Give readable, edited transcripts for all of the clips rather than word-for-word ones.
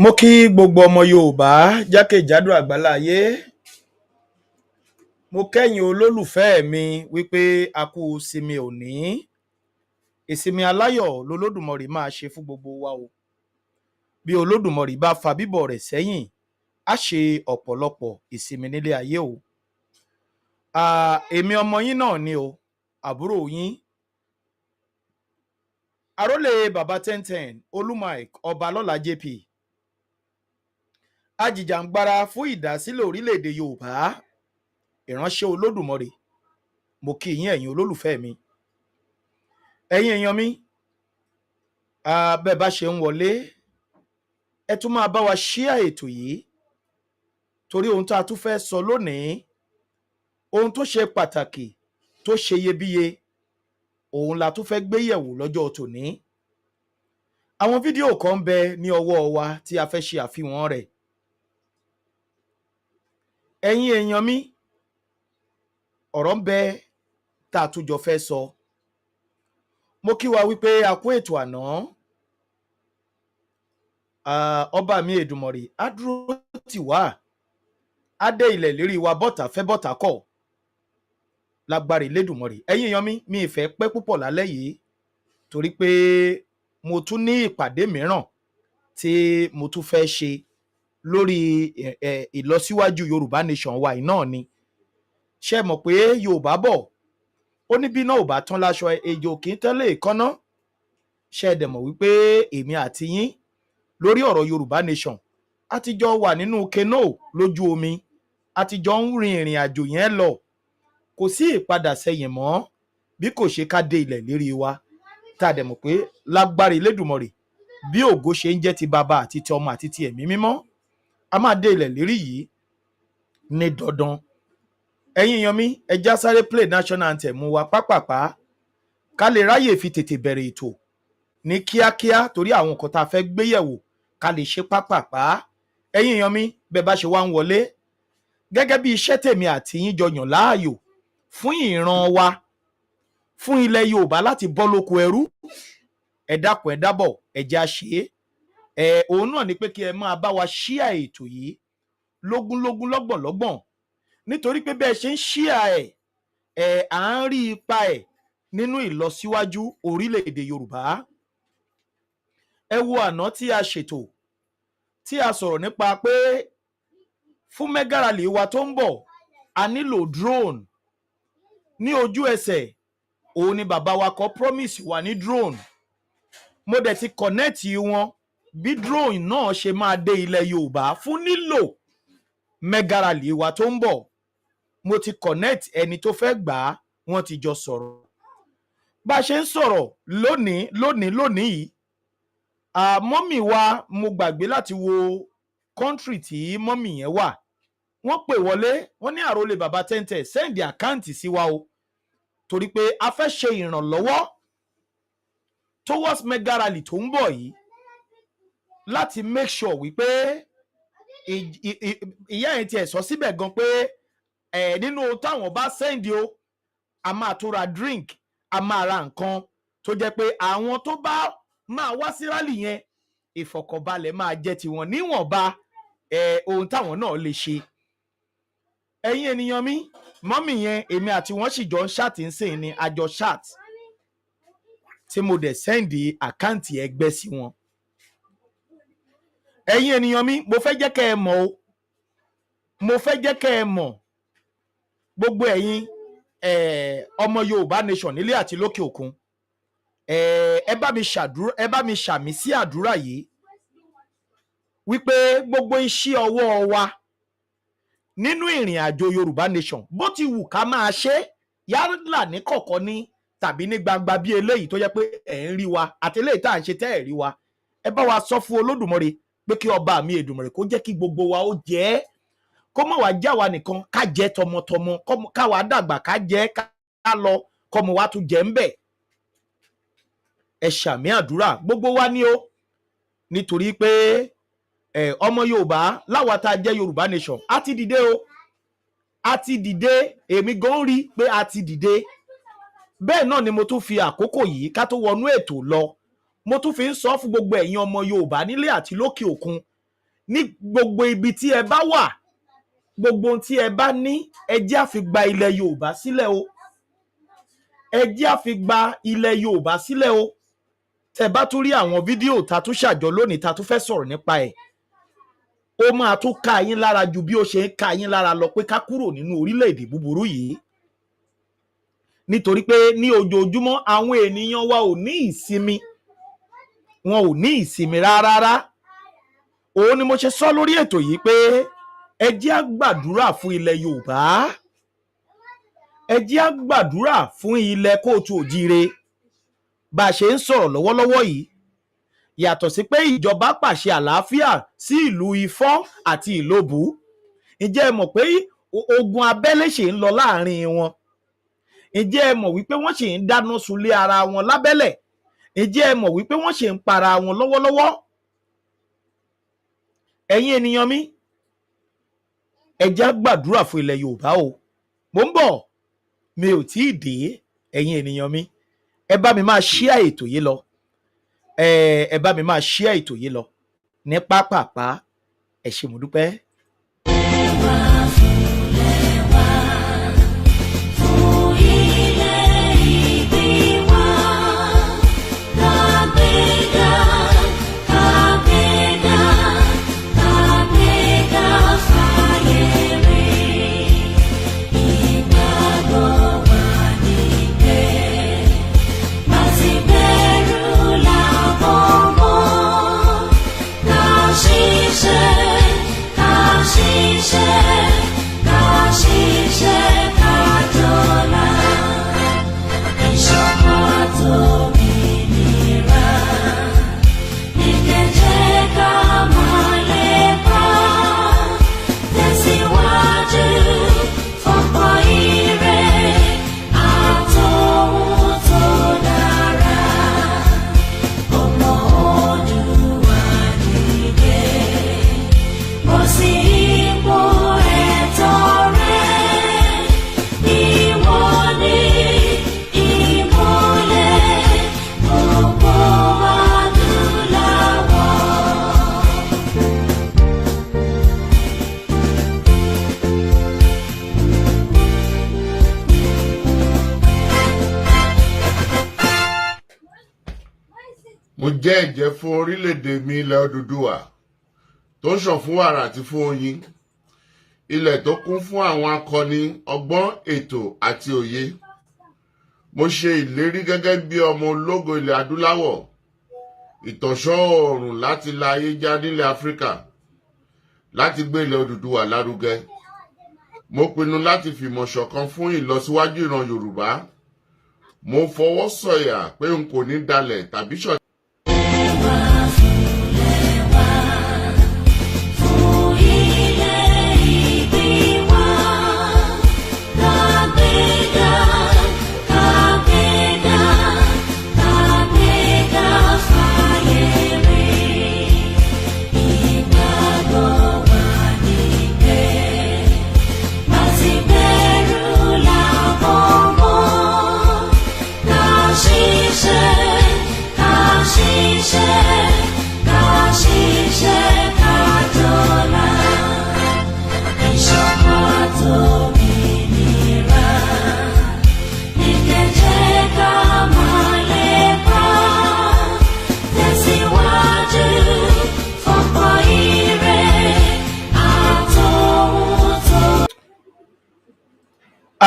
Mo kí gbogbo ọmọ Yorùbá jákèjádò àgbáláyé. Mo kẹ́yìn olólùfẹ́ mi wípé a kú ìsinmi òní. Ìsinmi aláyọ̀ lolódùmarè máa ṣe fún gbogbo wa o. Bí olódùmarè bá fa bíbọ̀ rẹ̀ sẹ́yìn, á ṣe ọ̀pọ̀lọpọ̀ ìsinmi nílé ayé o. Èmi ọmọ yín náà ni o, àbúrò yín. Àrólé bàbá 1010 Olúmike Ọbalọ́lá JP. Ajìjàǹgbara fún ìdásílẹ̀ orílẹ̀-èdè Yorùbá. Ìránṣẹ́ olódùmarè. Mo kí yín ẹ̀yin olólùfẹ́ mi. Ẹ̀yin èèyàn mi, bẹ́ẹ̀ bá ṣe ń wọlé, ẹ tún máa bá wa ṣíà ètò yìí. Torí ohun tá a tún fẹ́ sọ lónìí, ohun tó ṣe pàtàkì, tó ṣe iyebíye, òun la tún fẹ́ gbé yẹ̀wò lọ́jọ́ tòní. Àwọn fídíò kan ń bẹ ní ọwọ́ wa tí a fẹ́ ṣe àfihàn rẹ̀. Ẹ̀yin èèyàn mi, ọ̀rọ̀ ń bẹ tá a tún jọ fẹ́ sọ. Mo kí wa wípé a kú ètò àná. Ọba mi Èdùmàrè á dúró tì wá. Á dé ilẹ̀ lérí wa bọ́tà fẹ́ bọ́tà kọ̀. Lágbára Elédùmarè. Ẹ̀yin èèyàn mi, mi ìfẹ́ pẹ́ púpọ̀ lálẹ́ yìí torí pé mo tún ní ìpàdé mìíràn tí mo tún fẹ́ ṣe lórí ìlọsíwájú Yorùbá nation wa yìí náà ni. Ṣé mọ̀ pé Yorùbá bọ̀ ó ní bí náà ò bá tán láṣọ ejò kì í tẹ́lẹ̀ ìkọ́ná. Ṣé dẹ̀ mọ̀ wípé èmi àti yín lórí ọ̀rọ̀ Yorùbá nation àtijọ́ wà nínú keno lójú omi, àtijọ́ ń rin ìrìn àjò yẹn lọ. Kò sí ìpadà sẹ́yìn mọ́ bí kò ṣe ká dé ilẹ̀ lérí wa. Tá a dẹ̀ mọ̀ pé lágbára Elédùmarè bí ògo ṣe ń jẹ́ ti bàbá àti ti ọmọ àti ti ẹ̀mí mímọ́, a máa dé ilẹ̀ lérí yìí ní dandan. Ẹ̀yin èèyàn mi, ẹ já sáré play national anthem wa pápápá ká lè ráyè fi tètè bẹ̀rẹ̀ ètò ní kíákíá torí àwọn nǹkan tá a fẹ́ gbé yẹ̀wò ká lè ṣe pápápá. Ẹ̀yin èèyàn mi, bẹ́ẹ̀ bá ṣe wá ń wọlé gẹ́gẹ́ bí iṣẹ́ tèmi àti yín jọ yàn láàyò fún ìran wa, fún ilẹ̀ Yorùbá láti bọ́ lóko ẹrú. Ẹ dákun ẹ dábọ̀ ẹ jẹ́ á ṣe é. Òun náà ni pé kí ẹ máa bá wa ṣíà ètò yìí lógúnlógún lọ́gbọ̀nlọ́gbọ̀n nítorí pé bẹ́ẹ̀ ṣe ń ṣíà à ń rí ipa ẹ̀ nínú ìlọsíwájú orílẹ̀-èdè Yorùbá. Ẹ wo àná tí a ṣètò tí a sọ̀rọ̀ nípa pé fún mega rally wa tó ń bọ̀ a nílò drone. Ní ojú ẹsẹ̀ òun ni bàbá wa kọ promise wa ní drone. Mo dẹ̀ ti connect wọn bí drone náà ṣe máa dé ilẹ̀ Yorùbá fún nílò mega rally wa tó ń bọ̀. Mo ti connect ẹni tó fẹ́ gbà á, wọ́n ti jọ sọ̀rọ̀. Bá a ṣe ń sọ̀rọ̀ lónìí mọ́mì wa mo gbàgbé láti wo country tí mọ́mì yẹn wà. Wọ́n pè wọlé, wọ́n ní àrólé bàbá 1010 send àkáǹtì sí wa o torí pé a fẹ́ ṣe ìrànlọ́wọ́ towards mega rally tó ń bọ̀ yìí láti make sure wípé ìyá yẹn tiẹ̀ sọ síbẹ̀ gan pé nínú táwọn bá send o, a máa tó ra drink, a máa ra nǹkan tó jẹ́ pé àwọn tó bá máa wá sí rally yẹn ìfọ̀kànbalẹ̀ máa jẹ́ tiwọn níwọ̀nba ohun táwọn náà lè ṣe. Ẹ̀yin ènìyàn mi, mọ́mì yẹn èmi àti wọ́n sì jọ ń ṣáàtì ń sìn ní àjọ chat tí mo dẹ̀ sẹ́ndì àkáǹtì ẹgbẹ́ sí wọn. Ẹ̀yin ènìyàn mi, mo fẹ́ jẹ́ kẹ́ ẹ mọ̀ o, mo fẹ́ jẹ́ kẹ́ ẹ mọ̀ gbogbo ẹ̀yin ọmọ Yorùbá nation nílé àti lókè òkun. Ẹ bá mi ṣàmì sí àdúrà yìí wípé gbogbo iṣẹ́ ọwọ́ wa nínú ìrìn àjò Yorùbá nation bó ti wù ká máa ṣe yálà ní kọ̀kọ̀ ní tàbí ní gbangba bí eléyìí tó jẹ́ pé ẹ̀ ń rí wa àti eléyìí tá à ń ṣe tẹ́ ẹ̀ rí wa. Ẹ bá wa sọ fún Olódùmarè pé kí ọba mi Èdùmàrè kó jẹ́ kí gbogbo wa ó jẹ́ kó má wá já wa nìkan ká jẹ́ tọmọtọmọ káwa dàgbà ká jẹ́ ká lọ kọ́mọ wa tún jẹ́ ń bẹ̀. Ẹ ṣàmì àdúrà gbogbo wa ní o nítorí pé ọmọ Yorùbá láwa tá a jẹ́ Yorùbá nation a ti dìde o, a ti dìde. Èmi gan rí pé a ti dìde. Bẹ́ẹ̀ náà ni mo tún fi àkókò yìí ká tó wọnú ètò lọ mo tún fi ń sọ fún gbogbo ẹ̀yin ọmọ Yorùbá nílé àti lókè òkun ní gbogbo ibi tí ẹ bá wà, gbogbo ohun tí ẹ bá ní, ẹ jẹ́ á fi gba ilẹ̀ Yorùbá sílẹ̀ o. Ẹ jẹ́ á fi gba ilẹ̀ Yorùbá sílẹ̀ o. Tẹ́ bá tún rí àwọn fídíò tá tún ṣàjọ lónìí tá tún fẹ́ sọ̀rọ̀ nípa ẹ̀, ó máa tún ká yín lára ju bí ó ṣe ń ká yín lára lọ pé ká kúrò nínú orílẹ̀-èdè búburú yìí. Nítorí pé ní ojoojúmọ́ àwọn ènìyàn wa ò ní ìsinmi, wọn ò ní ìsinmi rárá. Òun ni mo ṣe sọ lórí ètò yìí pé ẹ jẹ́ á gbàdúrà fún ilẹ̀ Yorùbá, ẹ jẹ́ á gbàdúrà fún ilẹ̀ kóòtù òjíire. Bá a ṣe ń sọ̀rọ̀ lọ́wọ́lọ́wọ́ yìí, yàtọ̀ sí pé ìjọba pàṣẹ àlàáfíà sí ìlú Ifon àti Ilobu, ǹjẹ́ ẹ mọ̀ pé ogun abẹ́lé ṣì ń lọ láàrin wọn? Ǹjẹ́ ẹ mọ̀ wípé wọ́n ṣì ń dáná sunlé ara wọn lábẹ́lẹ̀? Ǹjẹ́ ẹ mọ̀ wípé wọ́n ṣì ń para wọn lọ́wọ́lọ́wọ́? Ẹ̀yin ènìyàn mi, ẹ jẹ́ á gbàdúrà fún ilẹ̀ Yorùbá o. Mo ń bọ̀, mi ò tí ì dé. Ẹ̀yin ènìyàn mi, ẹ bá mi máa share ètò yìí lọ. Ẹ bá mi máa share ètò yìí lọ ní pápápá. Ẹ ṣé mo dúpẹ́. Mo jẹ́ ẹ̀jẹ́ fún orílẹ̀-èdè mi ilẹ̀ Odùduwà tó ń ṣàn fún wàrà àti fún oyin, ilẹ̀ tó kún fún àwọn akọni ọgbọ́n, ètò àti òye. Mo ṣe ìlérí gẹ́gẹ́ bí ọmọ ológo ilẹ̀ adúláwọ̀, ìtànṣán oòrùn láti la ayé já nílẹ̀ Áfíríkà, láti gbé ilẹ̀ Odùduwà lárugẹ. Mo pinnu láti fìmọ̀ ṣọ̀kan fún ìlọsíwájú ìran Yorùbá. Mo fọwọ́ sọ̀yà pé n kò ní dalẹ̀ tàbí ṣọ̀tẹ̀.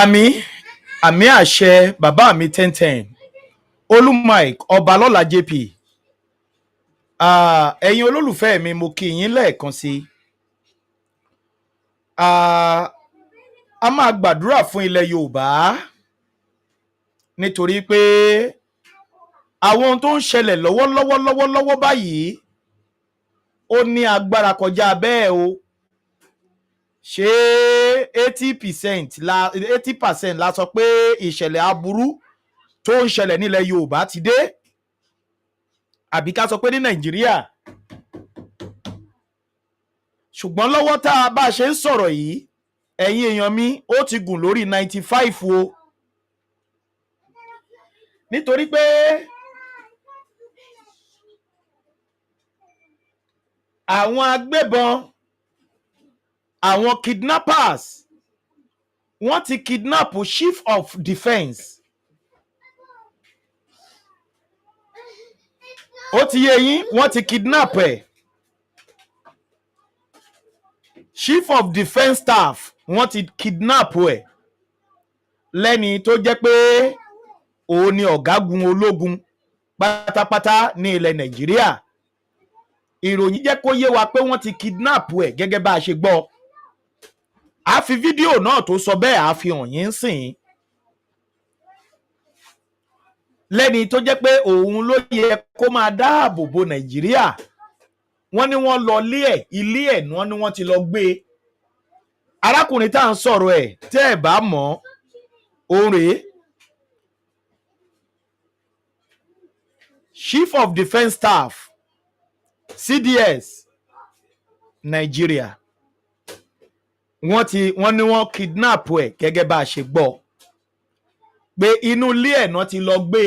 Àmì àmì àṣẹ bàbá mi 1010 Olúmike Ọbalọ́lá JP. Ẹ̀yin olólùfẹ́ mi, mo kí yín lẹ́ẹ̀kan sí. A máa gbàdúrà fún ilẹ̀ Yorùbá nítorí pé àwọn ohun tó ń ṣẹlẹ̀ lọ́wọ́lọ́wọ́ báyìí ó ní agbára kọjá bẹ́ẹ̀ o. Ṣé 80% la sọ pé ìṣẹ̀lẹ̀ aburú tó ń ṣẹlẹ̀ nílẹ̀ Yorùbá ti dé, àbí ká sọ pé ní Nàìjíríà? Ṣùgbọ́n lọ́wọ́ tá a bá ṣe ń sọ̀rọ̀ yìí, ẹ̀yin èèyàn mi, ó ti gùn lórí 95 o. Nítorí pé àwọn agbébọn àwọn kidnappers wọ́n ti kidnap chief of defence. Ó ti yé yín, wọ́n ti kidnap ẹ̀. Chief of defence staff wọ́n ti kidnap ẹ̀ lẹ́ni tó jẹ́ pé òun ni ọ̀gágun ológun pátápátá ní ilẹ̀ Nàìjíríà. Ìròyìn jẹ́ kó yé wa pé wọ́n ti kidnap ẹ̀ gẹ́gẹ́ bá a ṣe gbọ́. A fi fídíò náà tó sọ bẹ́ẹ̀ a fi hàn yín sìn. Lẹ́ni tó jẹ́ pé òun ló yẹ kó máa dáàbò bo Nàìjíríà. Wọ́n ní wọ́n lọ ilé ẹ̀ wọ́n ní wọ́n ti lọ gbé. Arákùnrin tá à ń sọ̀rọ̀ ẹ̀ tẹ́ ẹ̀ bá mọ̀ òun rèé. Chief of Defence Staff CDS Nigeria. Wọ́n ní wọ́n kidnap ẹ̀ gẹ́gẹ́ bá a ṣe gbọ́. Pé inú ilé ẹ̀ náà ti lọ gbé.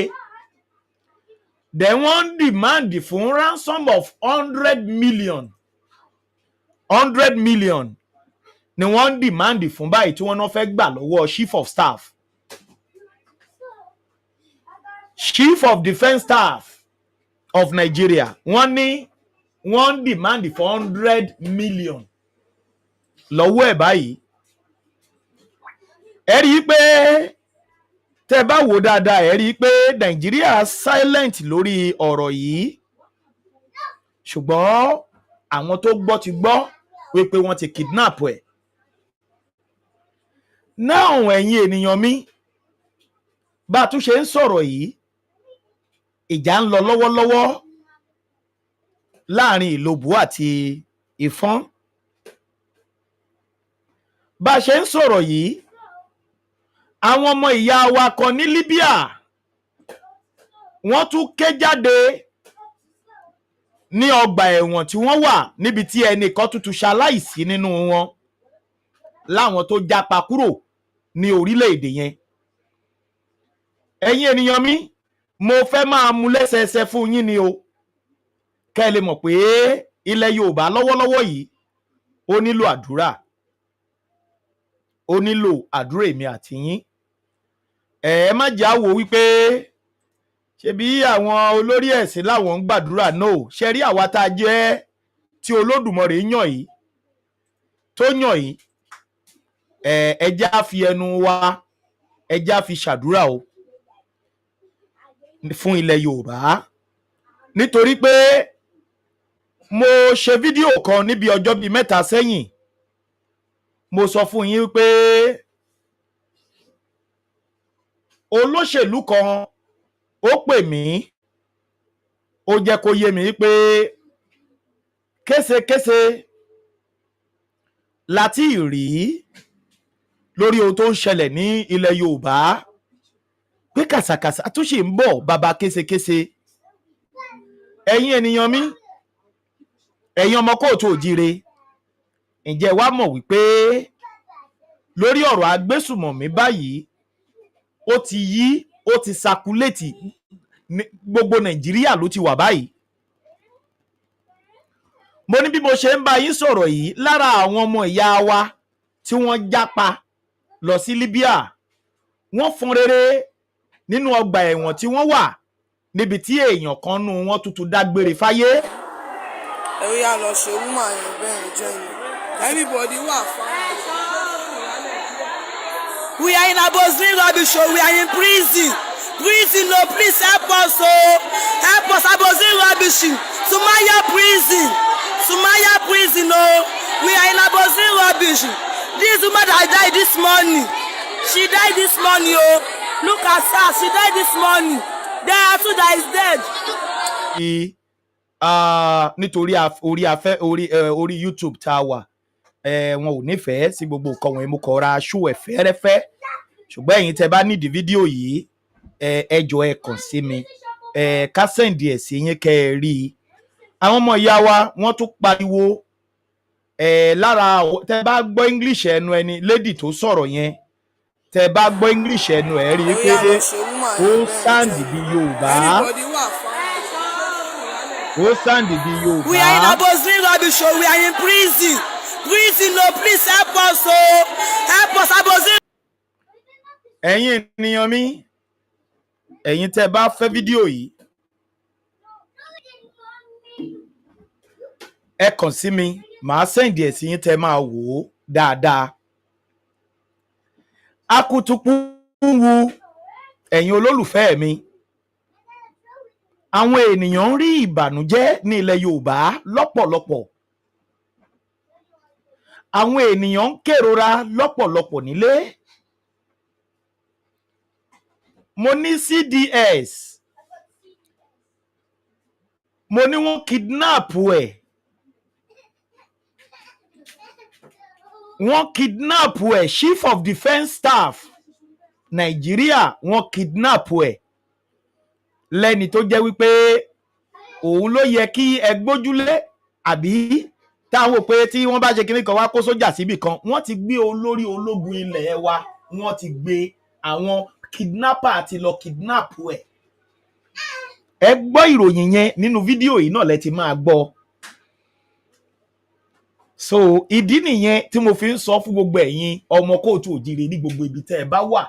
Then wọ́n demand fún ransom of 100 million. 100 million ni wọ́n demand fún báyìí tí wọ́n náà fẹ́ gbà lọ́wọ́ Chief of Staff. Chief of Defence Staff of Nigeria. Wọ́n demand for 100 million lọ́wọ́ ẹ̀ báyìí. Ẹ rí i pé tẹ́ bá wò dáadáa ẹ rí i pé Nàìjíríà silent lórí ọ̀rọ̀ yìí. Ṣùgbọ́n àwọn tó gbọ́ ti gbọ́ wípé wọ́n ti kidnap ẹ̀. Now ẹ̀yin ènìyàn mi, bá a tún ṣe ń sọ̀rọ̀ yìí, ìjà ń lọ lọ́wọ́lọ́wọ́ láàrin Ilobu àti Ifon. Bá a ṣe ń sọ̀rọ̀ yìí, àwọn ọmọ ìyá wa kan ní Libya wọ́n tún ké jáde ní ọgbà ẹ̀wọ̀n tí wọ́n wà níbi tí ẹnìkan tuntun ṣaláìsí nínú wọn láwọn tó jápa kúrò ní orílẹ̀-èdè yẹn. Ẹ̀yin ènìyàn mi, mo fẹ́ máa mú lẹ́sẹẹsẹ fún yín ni o. Kẹ́ ẹ lè mọ̀ pé ilẹ̀ Yorùbá lọ́wọ́lọ́wọ́ yìí ó nílò àdúrà. Ó nílò àdúrà èmi àti yín. Ẹ má jà wò wípé ṣebí àwọn olórí ẹ̀sìn láwọn ń gbàdúrà. No, ṣe rí àwa tá a jẹ́ tí Olódùmarè yàn yìí tó yàn yìí, ẹ jẹ́ á fi ẹnu wa ẹ jẹ́ á fi ṣàdúrà o fún ilẹ̀ Yorùbá. Nítorí pé mo ṣe fídíò kan níbi ọjọ́ bíi mẹ́ta sẹ́yìn. Mo sọ fún yín pé olóṣèlú kan ó pè mí, ó jẹ́ kó yé mi pé késekése láti rí lórí ohun tó ń ṣẹlẹ̀ ní ilẹ̀ Yorùbá, pé kàsàkàsà tún ṣì ń bọ̀ bàbá késekése. Ẹ̀yin ènìyàn mi, ẹ̀yin ọmọ kóòtù òjíire, ǹjẹ́ wá mọ̀ wípé lórí ọ̀rọ̀ agbésùmọ̀mí báyìí ó ti sakuléètì gbogbo Nàìjíríà ló ti wà báyìí. Mo ní bí mo ṣe ń bá yín sọ̀rọ̀ yìí, lára àwọn ọmọ ìyá wa tí wọ́n jápa lọ sí Libya, wọ́n fọn rere nínú ọgbà ẹ̀wọ̀n tí wọ́n wà níbi tí èèyàn kan nú wọn tuntun dágbére fáyé. Ẹ yá lọ ṣe woman yẹn bẹ́ẹ̀ jẹ́ ni. Everybody wà fine. We are in Abosiri rubbish, we are in prison. Prison, no, please help us, oh. Help us, Abosiri rubbish. Sumaya prison. Sumaya prison, oh. We are in Abosiri rubbish. This woman that died this morning. She died this morning, oh. Look at her, she died this morning. There are two that is dead. Nítorí orí YouTube tá a wà, wọn ò nífẹ̀ẹ́ sí gbogbo nǹkan wọ̀nyí, mo kọ̀ ra aṣọ ẹ̀ fẹ́rẹ́fẹ́. Ṣùgbọ́n ẹ̀yin tẹ́ bá nídìí fídíò yìí, ẹ jọ̀ọ́ ẹ kàn sí mi, ká sẹ́ǹdì ẹ̀ sí yín kẹ́ ẹ rí i. Àwọn ọmọ ìyá wa wọ́n tún pariwo lára tẹ́ bá gbọ́ English ẹnu ẹni lady tó sọ̀rọ̀ yẹn, tẹ́ bá gbọ́ English ẹnu ẹ̀ rí i pé ó sáǹdì bí Yorùbá. ó sáǹdì bí Yorùbá. We are in Abozin rubbish, oh, we are in prison. Prison, no, please help us, oh. Help us, Abozin. Ẹ̀yin ènìyàn mi, ẹ̀yin tẹ́ bá fẹ́ fídíò yìí, ẹ kàn sí mi, màá sẹ́ǹdì ẹ̀ sí yín tẹ́ máa wò ó dáadáa. Akutuku wu ẹ̀yin olólùfẹ́ mi. Àwọn ènìyàn ń rí ìbànújẹ́ ní ilẹ̀ Yorùbá lọ́pọ̀lọpọ̀. Àwọn ènìyàn ń kérora lọ́pọ̀lọpọ̀ nílé. Mo ní CDS. Mo ní wọ́n kidnap ẹ̀. Wọ́n kidnap ẹ̀, Chief of Defence Staff Nàìjíríà wọ́n kidnap ẹ̀. Lẹ́ni tó jẹ́ wípé òun ló yẹ kí ẹ gbójúlé àbí táwọn pé tí wọ́n bá ṣe kíní kan wá kó sójà síbì kan, wọ́n ti gbé olórí ológun ilẹ̀ wa, wọ́n ti gbé àwọn kidnapper ti lọ kidnap ẹ̀. Ẹ gbọ́ ìròyìn yẹn nínú fídíò yìí náà lẹ ti máa gbọ́. So ìdí nìyẹn tí mo fi ń sọ fún gbogbo ẹ̀yin ọmọ kóòtù òjìrè ní gbogbo ibi tẹ́ ẹ bá wà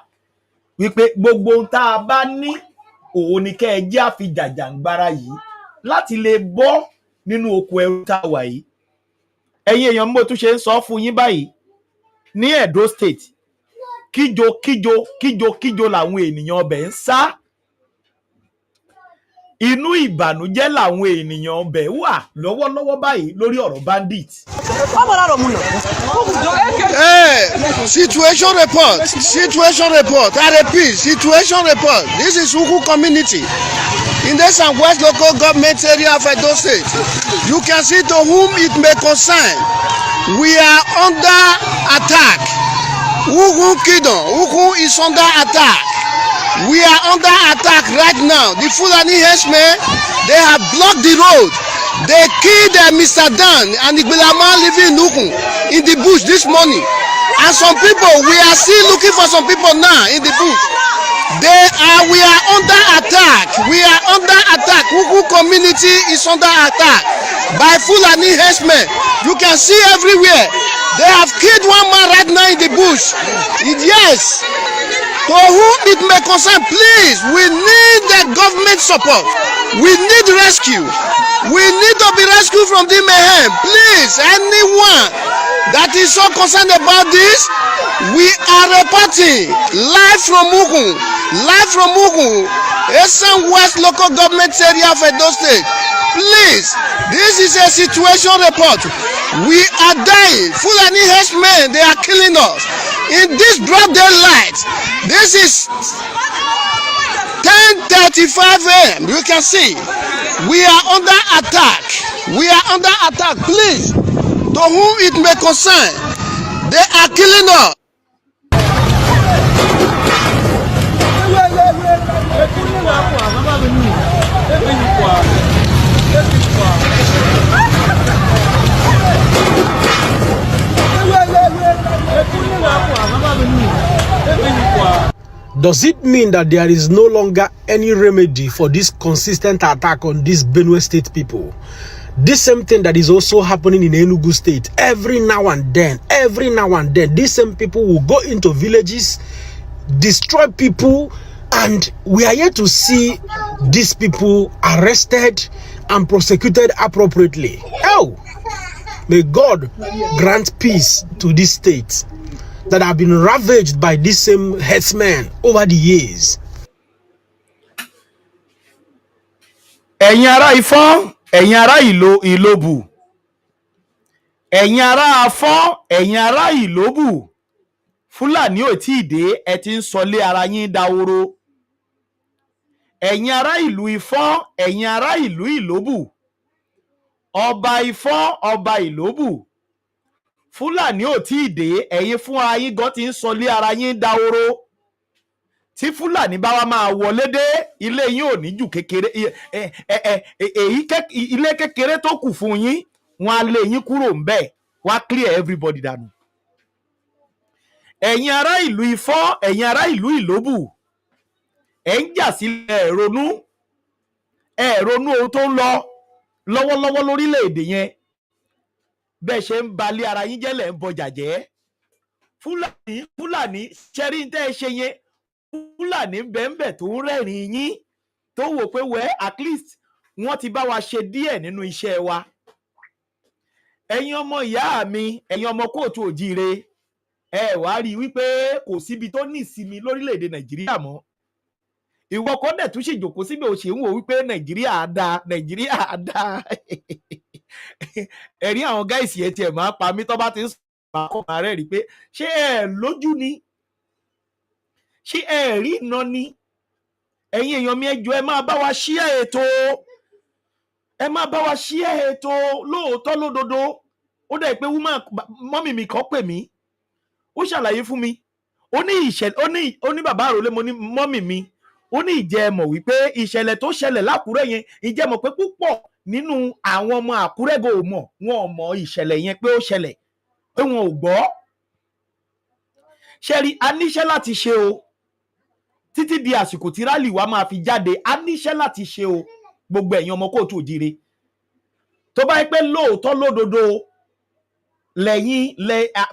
wípé gbogbo ohun tá a bá ní òun ni kẹ́ ẹ jẹ́ àfijàjàǹgbara yìí láti lè bọ́ nínú oko ẹrú tá a wà yìí. Ẹ̀yin èèyàn mo tún ṣe ń sọ fún yín báyìí ní Edo State kíjo làwọn ènìyàn ọbẹ̀ ń sá. Inú ìbànújẹ́ làwọn ènìyàn ọbẹ̀ wà lọ́wọ́lọ́wọ́ báyìí lórí ọ̀rọ̀ bandit. Situation report. I repeat, situation report. This is Ugu community in the Southwest local government area of Edo State. You can see to whom it may concern. We are under attack. Ugu Kingdom, Ugu is under attack. We are under attack right now. The Fulani henchmen, they have blocked the road. They killed Mr. Dan and Igbelama living in Ogun in the bush this morning. And some people, we are still looking for some people now in the bush. We are under attack. We are under attack. Ugu community is under attack by Fulani henchmen. You can see everywhere. They have killed one man right now in the bush. Yes. To whom it may concern, please, we need the government support. We need rescue. We need to be rescued from the mayhem. Please, anyone that is so concerned about this, we are reporting live from Ogun, Eastern West local government area of Edo State. Please, this is a situation report. We are dying. Fulani henchmen, they are killing us in this broad daylight. This is 10:35 a.m. You can see we are under attack. We are under attack. Please, to whom it may concern, they are killing us. Does it mean that there is no longer any remedy for this consistent attack on these Benue State people? This same thing that is also happening in Enugu State. Every now and then, these same people will go into villages, destroy people, and we are yet to see these people arrested and prosecuted appropriately. Oh, may God grant peace to this state that have been ravaged by these same headsmen over the years. Ẹ̀yin ará Ifon, ẹ̀yin ará Ilobu, ẹ̀yin ará Afon, ẹ̀yin ará Ilobu, Fulani ò tí ì dé, ẹ ti ń sọlé ara yín dahoro. Ẹ̀yin ará ìlú Ifon, ẹ̀yin ará ìlú Ilobu, ọba Ifon, ọba Ilobu, Fulani ò tí ì dé, ẹ̀yin fún ara yín gan ti ń sọlé ara yín dahoro. Tí Fulani bá wá máa wọlé dé, ilé yín ò ní jù kékeré, ilé kékeré tó kù fún yín, wọ́n á lé yín kúrò ńbẹ̀, wọ́n á clear everybody dànù. Ẹ̀yin ará ìlú Ifon, ẹ̀yin ará ìlú Ilobu, ẹ̀ ń jà sílẹ̀ ẹ ronú ohun tó ń lọ. lọ́wọ́lọ́wọ́ lórílẹ̀‐èdè yẹn bẹ́ẹ̀ ṣe ń balẹ̀ ara yín jẹ́lẹ̀ ń bọjà jẹ́. Fúlàní ṣẹ́rí tẹ́ ẹ ṣe yẹn, Fúlàní bẹ́ẹ̀nbẹ́ẹ̀ tó ń rẹ́rìn yín tó wò pé wẹ́ at least wọ́n ti bá wa ṣe díẹ̀ nínú iṣẹ́ wa. Ẹ̀yin ọmọ ìyá mi, ẹ̀yin ọmọ kóòtù òjíire, ẹ wá rí i wípé kò síbi tó ní ìsinmi lórílẹ̀‐èdè Nàìjíríà mọ́. Ìwọ kọ́ dẹ̀ tún ṣèjòkó síbẹ̀ ò ṣe ń wò wípé Nàìjíríà á dáa, Nàìjíríà á dáa. Ẹ̀rí àwọn gáìsì ẹ̀ tiẹ̀ máa pa mí tó bá ti ń sọ̀rọ̀ àkọ́kọ́ rẹ̀ rí pé ṣé ẹ lójú ni, ṣé ẹ rí iná ni. Ẹ̀yin èèyàn mi ẹ jọ̀ọ́ ẹ máa bá wa share ètò, ẹ máa bá wa share ètò lóòótọ́ lódodo. Ó dẹ̀ pé mọ́mì mi kan pè mí, ó ṣàlàyé fún mi, ó ní ìṣẹ̀lẹ̀, ó ní bàbá àròlé, mo ní mọ́mì mi, ó ní ìjẹ́ mọ̀ wípé ìṣẹ̀lẹ̀ tó ṣẹlẹ̀ lákùrẹ́ yẹn, ìjẹ́ mọ̀ pé púpọ̀ nínú àwọn ọmọ Àkúrẹ́ gò mọ̀, wọn ò mọ̀ ìṣẹ̀lẹ̀ yẹn pé ó ṣẹlẹ̀, pé wọn ò gbọ́. Ṣẹ́rí a níṣẹ́ láti ṣe o, títí di àsìkò tí rálì wa máa fi jáde, a níṣẹ́ láti ṣe o, gbogbo ẹ̀yin ọmọ kóòtù òjíire. Tó bá yẹ pé lóòótọ́ lódodo lẹ́yìn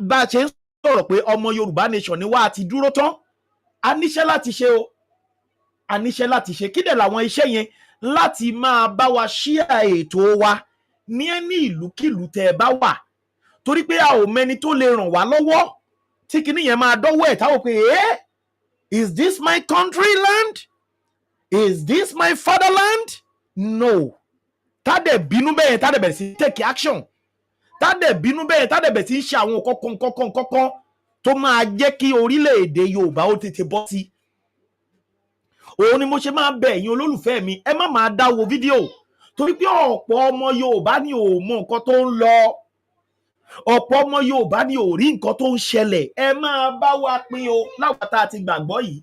bá a ṣe ń sọ̀rọ̀ pé ọmọ Yorùbá nation ni wá ti dúró tán, a níṣẹ́ láti ṣe o, a níṣẹ́ láti ṣe. Kí dẹ̀ làwọn iṣẹ́ yẹn? Láti máa bá wa share ètò wa ní ẹni ìlúkìlú tẹ́ ẹ bá wà, torí pé a ò mẹni tó lè ràn wá lọ́wọ́ tí kinní yẹn máa dọ́wọ́ ẹ̀ táwọn pé is this my country land? Is this my fatherland? No. Tádẹ̀ bínú bẹ́ẹ̀, tádẹ̀ bẹ̀rẹ̀ sí take action, tádẹ̀ bínú bẹ́ẹ̀, tádẹ̀ bẹ̀rẹ̀ sí ṣe àwọn kọ́kọ́ tó máa jẹ́ kí orílẹ̀-èdè Yorùbá ó tètè bọ́ sí. Òun ni mo ṣe máa bẹ̀ ẹ̀yin olólùfẹ́ mi, ẹ má máa dáwọ́ fídíò, torí pé ọ̀pọ̀ ọmọ Yorùbá ni ò mọ nǹkan tó ń lọ, ọ̀pọ̀ ọmọ Yorùbá ni ò rí nǹkan tó ń ṣẹlẹ̀. Ẹ máa bá wa pín o, láwa tá a ti gbàgbọ́ yìí,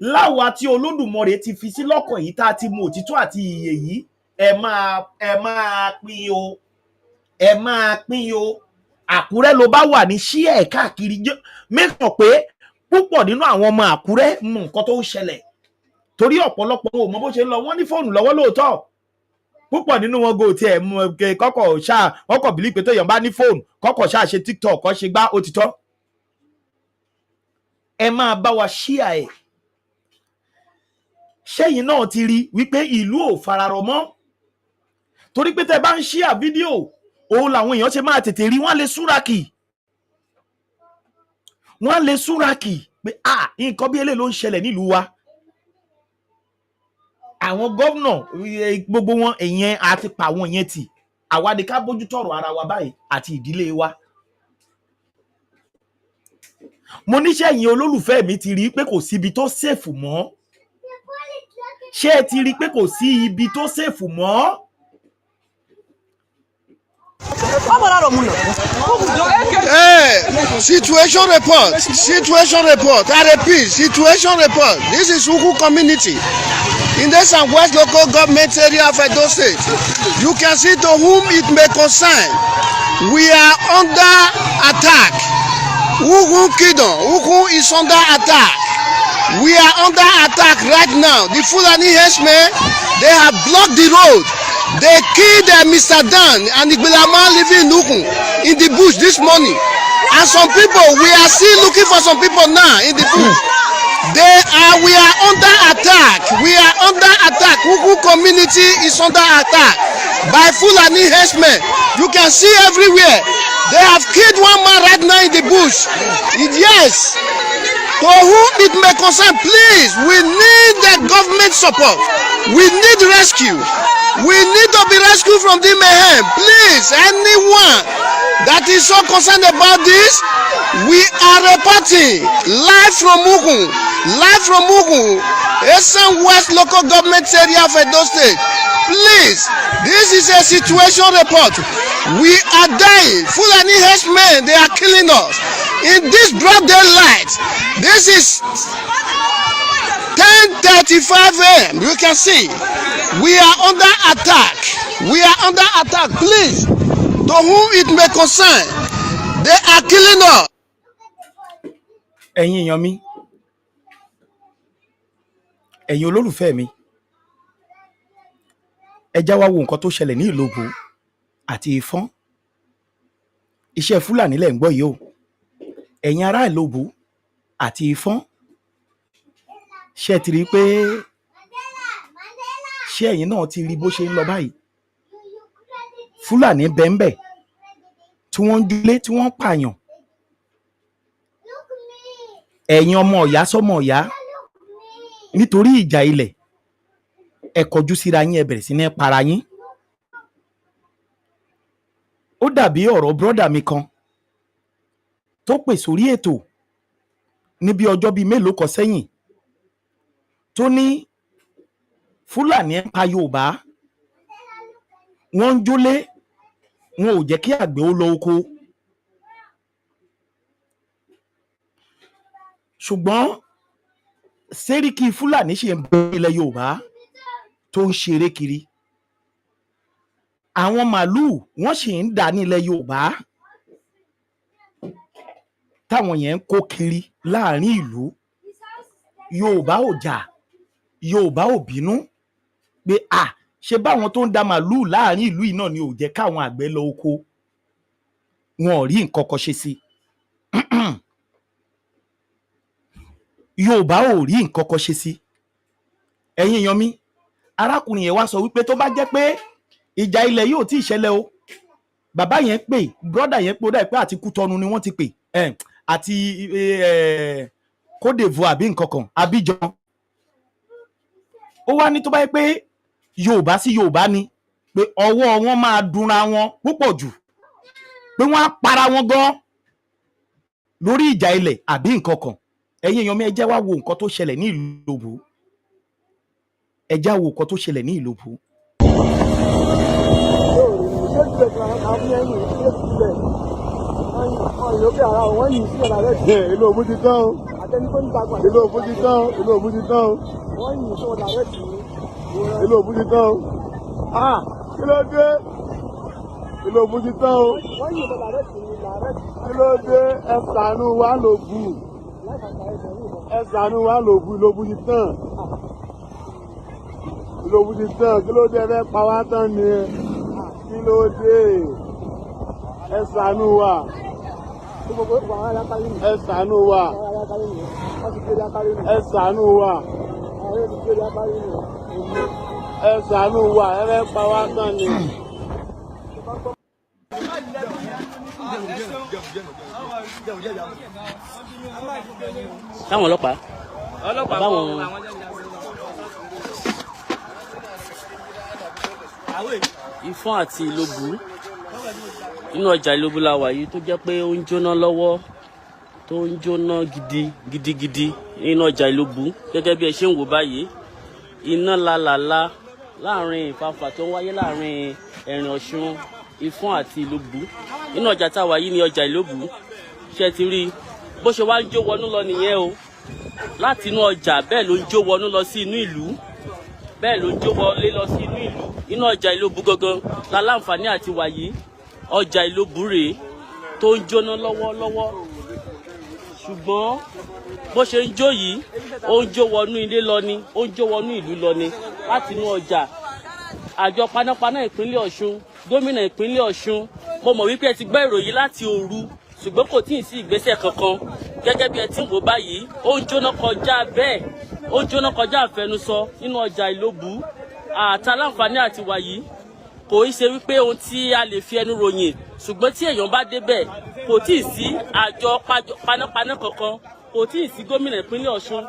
láwa tí Olódùmarè ti fi sí lọ́kàn yìí, tá a ti mọ òtítọ́ àti ìyè yìí, ẹ máa pín o, ẹ máa pín o. Àkúrẹ́ ló bá wà ní share káàkiri, mẹ́kàn pé púpọ̀ nínú àwọn ọmọ Àkúrẹ́ mọ nǹkan tó ń ṣẹlẹ̀, torí ọ̀pọ̀lọpọ̀ ò mọ bó ṣe ń lọ. Wọ́n ní fóònù lọ́wọ́ lóòótọ́, púpọ̀ nínú wọn gò tiẹ̀ mú kọ́kọ́ ṣáà, kọ́kọ́ bìlí pé tó yàn bá ní fóònù kọ́kọ́ ṣáà ṣe TikTok kọ́ ṣe gbá òtítọ́. Ẹ máa bá wa share ẹ̀. Ṣẹ́yìn náà ti rí wípé ìlú ò fararọ̀ mọ́, torí pé tẹ́ bá ń share fídíò, òun làwọn èèyàn ṣe máa tètè rí, wọ́n lè súrakì, wọ́n lè súrakì pé nǹkan bí eléyìí ló ń ṣẹlẹ̀ nílùú wa. Àwọn gómìnà gbogbo wọn èèyàn àti pa àwọn yẹn tì, àwa ni ká bójú tọ̀rọ̀ ara wa báyìí àti ìdílé wa. Mo níṣẹ́ yín olólùfẹ́ mi ti rí pé kò sí ibi tó sèfù mọ́. Ṣé ẹ ti rí pé kò sí ibi tó sèfù mọ́? Situation report. Situation report. I repeat, situation report. This is Ugu community in the Southwest local government area of Edo State. You can see to whom it may concern. We are under attack. Ugu Kingdom. Ugu is under attack. We are under attack right now. The Fulani herdsmen, they have blocked the road. They killed Mr. Dan and the Bilama living in Ugu in the bush this morning. And some people, we are still looking for some people now in the bush. We are under attack. We are under attack. Ugu community is under attack by Fulani herdsmen. You can see everywhere. They have killed one man right now in the bush. Yes. To whom it may concern, please, we need the government support. We need rescue. We need to be rescued from the mayhem. Please, anyone that is so concerned about this, we are reporting live from Ogun, Eastern West local government area of Edo State. Please, this is a situation report. We are dying. Fulani herdsmen, they are killing us in this broad daylight. This is 10:35 a.m. You can see we are under attack. We are under attack. Please, to whom it may concern, they are killing us. Ẹ̀yin èèyàn mi, ẹ̀yin olólùfẹ́ mi, ẹ já wá wo nǹkan tó ṣẹlẹ̀ ní Ilobu àti Ifon. Iṣẹ́ Fúlàní lẹ̀ ń gbọ́ yìí o. Ẹ̀yin ará Ilobu àti Ifon, ṣé ti rí pé ṣé ẹ̀yin náà ti rí bó ṣe ń lọ báyìí? Fúlàní bẹ́ńbẹ́ tí wọ́n ń dúlé tí wọ́n ń pààyàn. Ẹ̀yin ọmọ ọ̀yá sọ́mọ ọ̀yá nítorí ìjà ilẹ̀ ẹ kọjú síra yín, ẹ bẹ̀rẹ̀ sí ní para yín. Ó dàbí ọ̀rọ̀ brọ́dà mi kan tó pè sórí ètò ní bí ọjọ́ bíi mélòó kan sẹ́yìn tó ní Fúlàní ń pa Yorùbá, wọ́n ń jólé, wọn ò jẹ́ kí àgbẹ̀ ó lọ oko. Ṣùgbọ́n Sẹ́ríkì Fúlàní ṣe ń bẹ ilẹ̀ Yorùbá tó ń ṣeré kiri. Àwọn màálùú wọ́n sì ń dà nílẹ̀ Yorùbá táwọn yẹn ń kó kiri láàrin ìlú. Yorùbá ò jà, Yorùbá ò bínú pé ṣe báwọn tó ń da màálùú láàrin ìlú yìí náà ni ò jẹ́ káwọn àgbẹ̀ lọ oko. Wọn ò rí nǹkan kan ṣe sí. Yorùbá ò rí nǹkan kan ṣe sí. Ẹ̀yin èèyàn mi, arákùnrin yẹn wá sọ wípé tó bá jẹ́ pé ìjà ilẹ̀ yóò tí ì ṣẹlẹ̀ o, bàbá yẹn pè, brọ́dà yẹn pé ó dà pé àti Kútọ́nù ni wọ́n ti pè, àti Côte d'Ivoire àbí nǹkan kan, Abidjan. Ó wá ní tó bá yẹ pé Yorùbá sí Yorùbá ni pé ọwọ́ wọn máa dunra wọn púpọ̀ jù, pé wọ́n á para wọn gan lórí ìjà ilẹ̀ àbí nǹkan kan. Ẹ̀yin èèyàn mi, ẹ jẹ́ wá wo nǹkan tó ṣẹlẹ̀ ní Ilobu. Ẹ já wo nǹkan tó ṣẹlẹ̀ ní Ilobu. Ilobu ti tán o. Ilobu ti tán o. Ilobu ti tán o. Ilobu ti tán o. Kí ló dé? Ilobu ti tán o. Kí ló dé? Ẹ ṣàánú wa Ilobu. Ẹ ṣàánú wa Ilobu. Ilobu ti tán. Ilobu ti tán. Kí ló dé? Ẹ fẹ́ pa wá tán ni? Kí ló dé? Ẹ ṣàánú wa. Ẹ ṣàánú wa. Ẹ ṣàánú wa. Ẹ ṣàánú wa. Ẹ fẹ́ pa wá tán ni. Táwọn ọlọ́pàá báwọn Ifon àti Ilobu, inú ọjà Ilobu la wà yìí tó jẹ́ pé ó ń jóná lọ́wọ́, tó ń jóná gidigidi nínú ọjà Ilobu. Gẹ́gẹ́ bí ẹ ṣe ń wò báyìí, iná lálàlá láàrin ìfàfà tó ń wáyé láàrin Ẹ̀rìn Ọ̀ṣun, Ifon àti Ilobu. Inú ọjà tá a wà yìí ni ọjà Ilobu. Ṣé ti rí bó ṣe wá ń jó wọnú lọ nìyẹn o. Láti inú ọjà bẹ́ẹ̀ ló ń jó wọnú lọ sí inú ìlú, bẹ́ẹ̀ ló ń jó wọlé lọ sí inú ìlú. Inú ọjà Ilobu gangan la láǹfààní àti wà yìí. Ọjà Ilobu rèé tó ń jóná lọ́wọ́lọ́wọ́. Ṣùgbọ́n bó ṣe ń jó yìí, ó ń jó wọnú ilé lọ ni, ó ń jó wọnú ìlú lọ ni. Láti inú ọjà, àjọ panápaná ìpínlẹ̀ Ọ̀ṣun, gómìnà ìpínlẹ̀ Ọ̀ṣun, mo mọ̀ wípé ẹ ti gbọ́ ìròyìn láti òru, ṣùgbọ́n kò tí ì sí ìgbésẹ̀ kankan. Gẹ́gẹ́ bí ẹ ti ń wò báyìí, ó ń jóná kọjá bẹ́ẹ̀, ó ń jóná kọjá àfẹnusọ nínú ọjà Ilobu. Àtàláǹfààní àti wàyí kò í ṣe wípé ohun tí a lè fi ẹnu ròyìn, ṣùgbọ́n tí èèyàn bá débẹ̀, kò tí ì sí àjọ panápaná kankan, kò tí ì sí gómìnà ìpínlẹ̀ Ọ̀ṣun.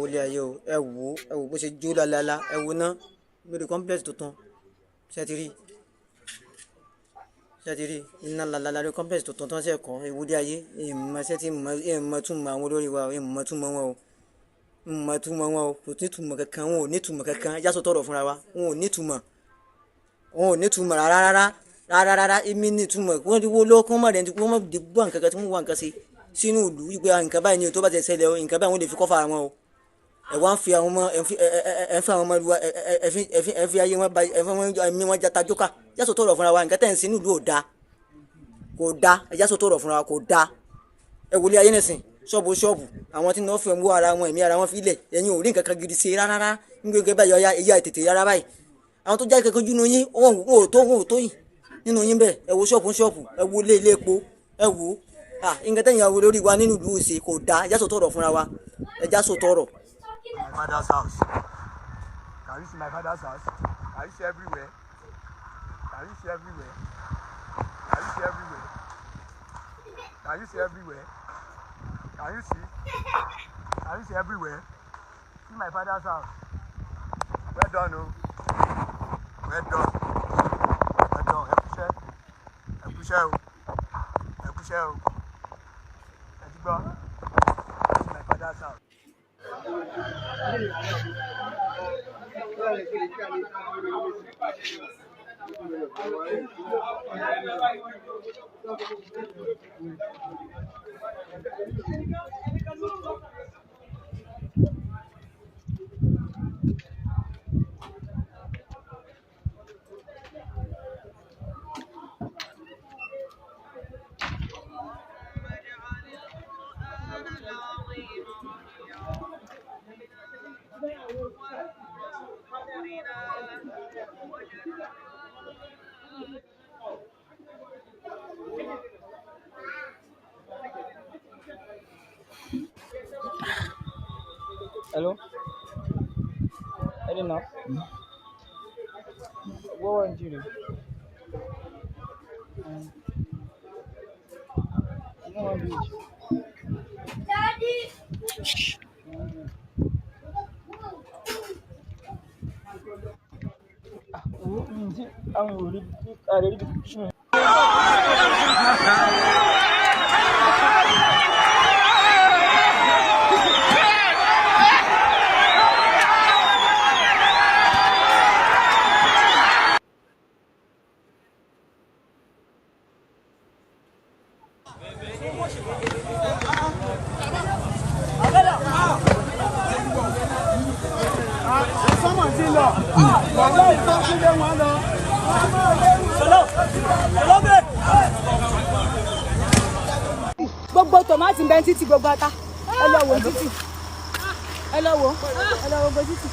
wọlé ayé o ẹ wò bó ṣe jó lálálá ẹ wò ná lórí complex tuntun ṣe ti rí iná lálálá lórí complex tuntun tó ń ṣe kọ́ ẹ wọlé ayé ìmọ̀ ṣẹ́ tí ìmọ̀ tún mọ àwọn olórí wa ìmọ̀ tún mọ wọn o kò ní túmọ̀ kankan wọn ò ní túmọ̀ kankan ẹjá sọ tọrọ fúnra wa wọn ò ní túmọ̀ rárá èmi ní túmọ̀ wọ́n ti wó lọ́kàn mọ̀ rẹ̀ ní wọ́n mọ̀ dìgbò nǹkan kan tí wọ́n wà nǹkan sí sínú ìlú ìgbé nǹkan báyìí ni tó bá ti ṣẹlẹ̀ o nǹkan báyìí wọ́n lè fi kọ́fà wọn o ẹ̀ wá ń fi àwọn ọmọ ẹ̀ ń fi àwọn ọmọ ìlú ẹ̀ fi ayé wọn ba ẹ̀mí wọn jata jókà ẹjá sọ tọrọ fúnra wa nǹkan tẹ̀ ń sínú ìlú kò dáa ẹjá sọ tọrọ fúnra wa kò dáa ẹ wọlé ayé nìsín ṣọ́ọ̀bù àwọn tí wọ́n fi mú ara wọn ẹ̀mí ara wọn fi lẹ̀ ẹ̀yin ò rí nǹkan kan gidi ṣe rárá nígbègbè báyìí ọ̀ya ẹ̀yà ètètè rárá báyìí àwọn tó já kankan jú yín wọn ò tó yìí nínú yín bẹ́ẹ̀ ẹ wo ṣọ́ọ̀bù ẹ wo ilé epo ẹ wo nǹkan tẹ̀yìn àwọn olórí wa nínú ìlú ṣe kò dáa ẹjá sọ tọrọ fúnra wa ẹjá sọ tọrọ. My father's house. Can you see my father's house? Can you see everywhere? Can you see everywhere? Can you see everywhere? Can you see everywhere? Can you see? Can you see everywhere? See my father's house. Well done, oh. Well done. Well done. Ẹ kú iṣẹ́ o. Ẹ ti gbọ́. See my father's house. Hello? I didn't know. What weren't you doing? No one beach. Daddy! I'm already gbogbo tòmátì ń bẹ títí gbogbo ata ẹ lọ wo títí ẹ lọ wo gbogbo títí.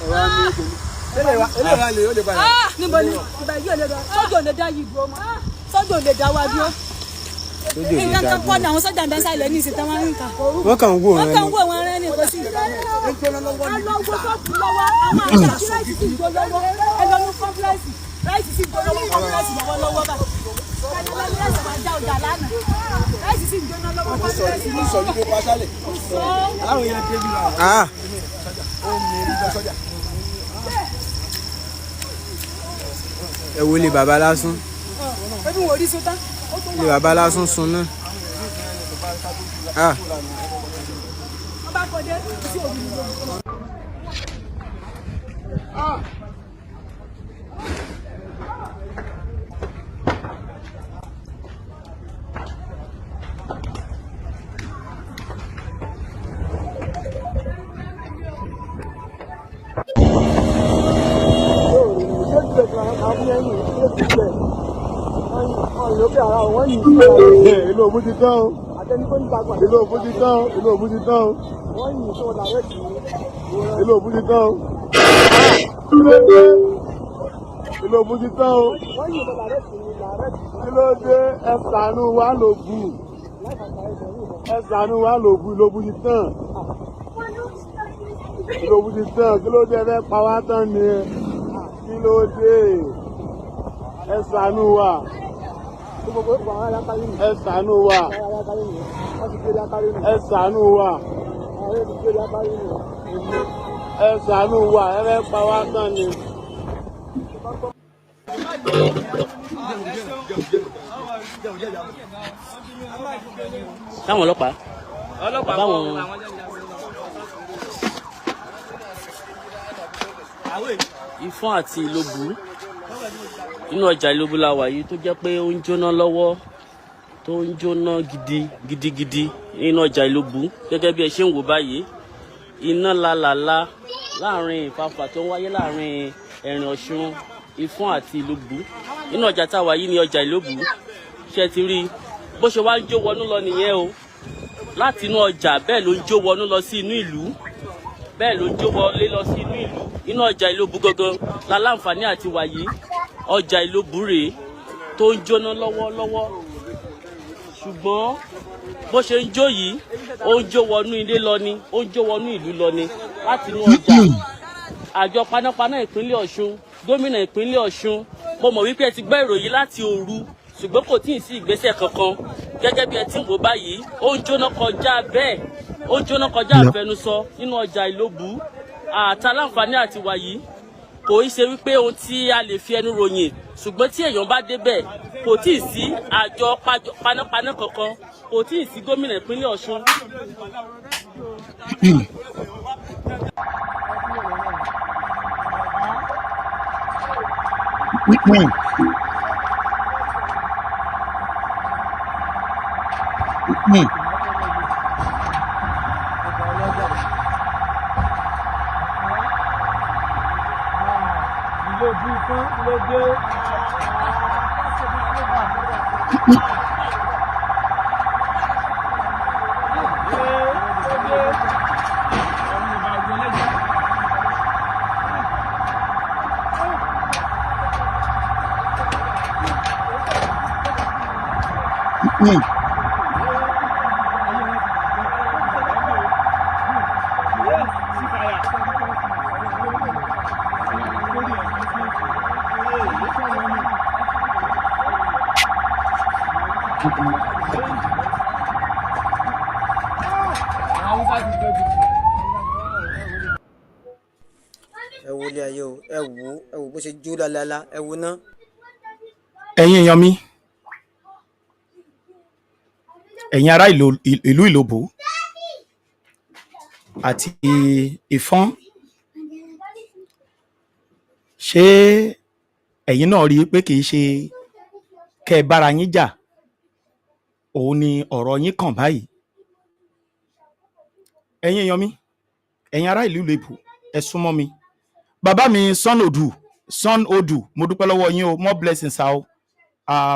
níbo ni ìgbà yìí ò lè lọ sọ́jọ́ ò lè dá yìí dúró mọ́ sọ́jọ́ ò lè dá wa dúró. nǹkan kan pọ̀ ní àwọn sọ́jà ń dánsá ilẹ̀ ní ìsìn tán wọ́n ń kà. wọ́n kàn ń wò wọ́n rẹ́ ní ìkọ́sí. ẹ lọ wo sọ́ọ̀tù lọ́wọ́ àwọn àgbà tí ráìsì sì gbó lọ́wọ́ ẹ lọ ní kọ́ńpilẹ́sì ráìsì sì gbó lọ́wọ́ kọ́ńpilẹ́sì lọ́wọ́ bá. ẹ wo lè bàbá lásán lè bàbá lásán sun náà. Ilobu ti tán o. Ilobu ti tán o. Ilobu ti tán o. Ilobu ti tán o. Ilobu ti tán o. Kí ló dé ẹ ṣàánú wa lòbù? Ẹ ṣàánú wa lòbù. Ilobu ti tán. Ilobu ti tán. Kí ló dé ẹ fẹ́ pa wá tán ni ẹ? Kí ló dé ẹ ṣàánú wa? Ẹ ṣàánú wa. Ẹ ṣàánú wa. ṣàánú wa ẹ fẹ́ pa wá tán ni. táwọn ọlọ́pàá báwọn Ifon àti Ilobu inú ọjà Ilobu la wà yìí tó jẹ́ pé ó ń jóná lọ́wọ́ tó ń jóná gidigidi nínú ọjà Ilobu gẹ́gẹ́ bí ẹ ṣe ń wò báyìí iná lálàlá láàrin ìfàfà tó ń wáyé láàrin ẹ̀rìn Ọ̀ṣun Ifon àti Ilobu inú ọjà tá a wà yìí ní ọjà Ilobu ṣe ti rí bó ṣe wá ń jó wọnú lọ nìyẹn o láti inú ọjà bẹ́ẹ̀ ló ń jó wọnú lọ sí inú ìlú bẹ́ẹ̀ ló ń jó wọlé lọ sí inú ìlú inú ọjà Ilobu gangan la láǹfààní àti wà yìí ọjà Ilobu rèé tó ń jóná lọ́wọ́lọ́wọ́ ṣùgbọ́n bó ṣe ń jó yìí ó ń jó wọnú ilé lọ ni ó ń jó wọnú ìlú lọ ni láti inú ọjà àjọ panápaná ìpínlẹ̀ Ọ̀ṣun gómìnà ìpínlẹ̀ Ọ̀ṣun mo mọ̀ wípé ẹ ti gbọ́ ìròyìn láti òru ṣùgbọ́n kò tíì sí ìgbésẹ̀ kankan gẹ́gẹ́ bí ẹ ti ń wò báyìí ó ń jóná kọjá bẹ́ẹ̀ ó ń jóná kọjá àfẹnusọ nínú ọjà Ilobu àtàláǹfààní àti wàyí kò í ṣe wípé ohun tí a lè fi ẹnu ròyìn ṣùgbọ́n tí èèyàn bá débẹ̀ kò tíì sí àjọ panápaná kankan kò tíì sí gómìnà ìpínlẹ̀ Ọ̀ṣun. ẹ wo ilé ayé o ẹ wo bó ṣe jó lálálá ẹ wo ná. ẹ̀yin èèyàn mi ẹ̀yin ará ìlú Ilobu àti Ifon ṣé ẹ̀yin náà rí i pé kì í ṣe kẹ́ ẹ bára yín jà òun ni ọ̀rọ̀ yín kàn báyìí ẹ̀yin èèyàn mi ẹ̀yin ará ìlú Ilobu ẹ súnmọ́ mi bàbá mi son odu mo dúpẹ́ lọ́wọ́ yín o more blessings o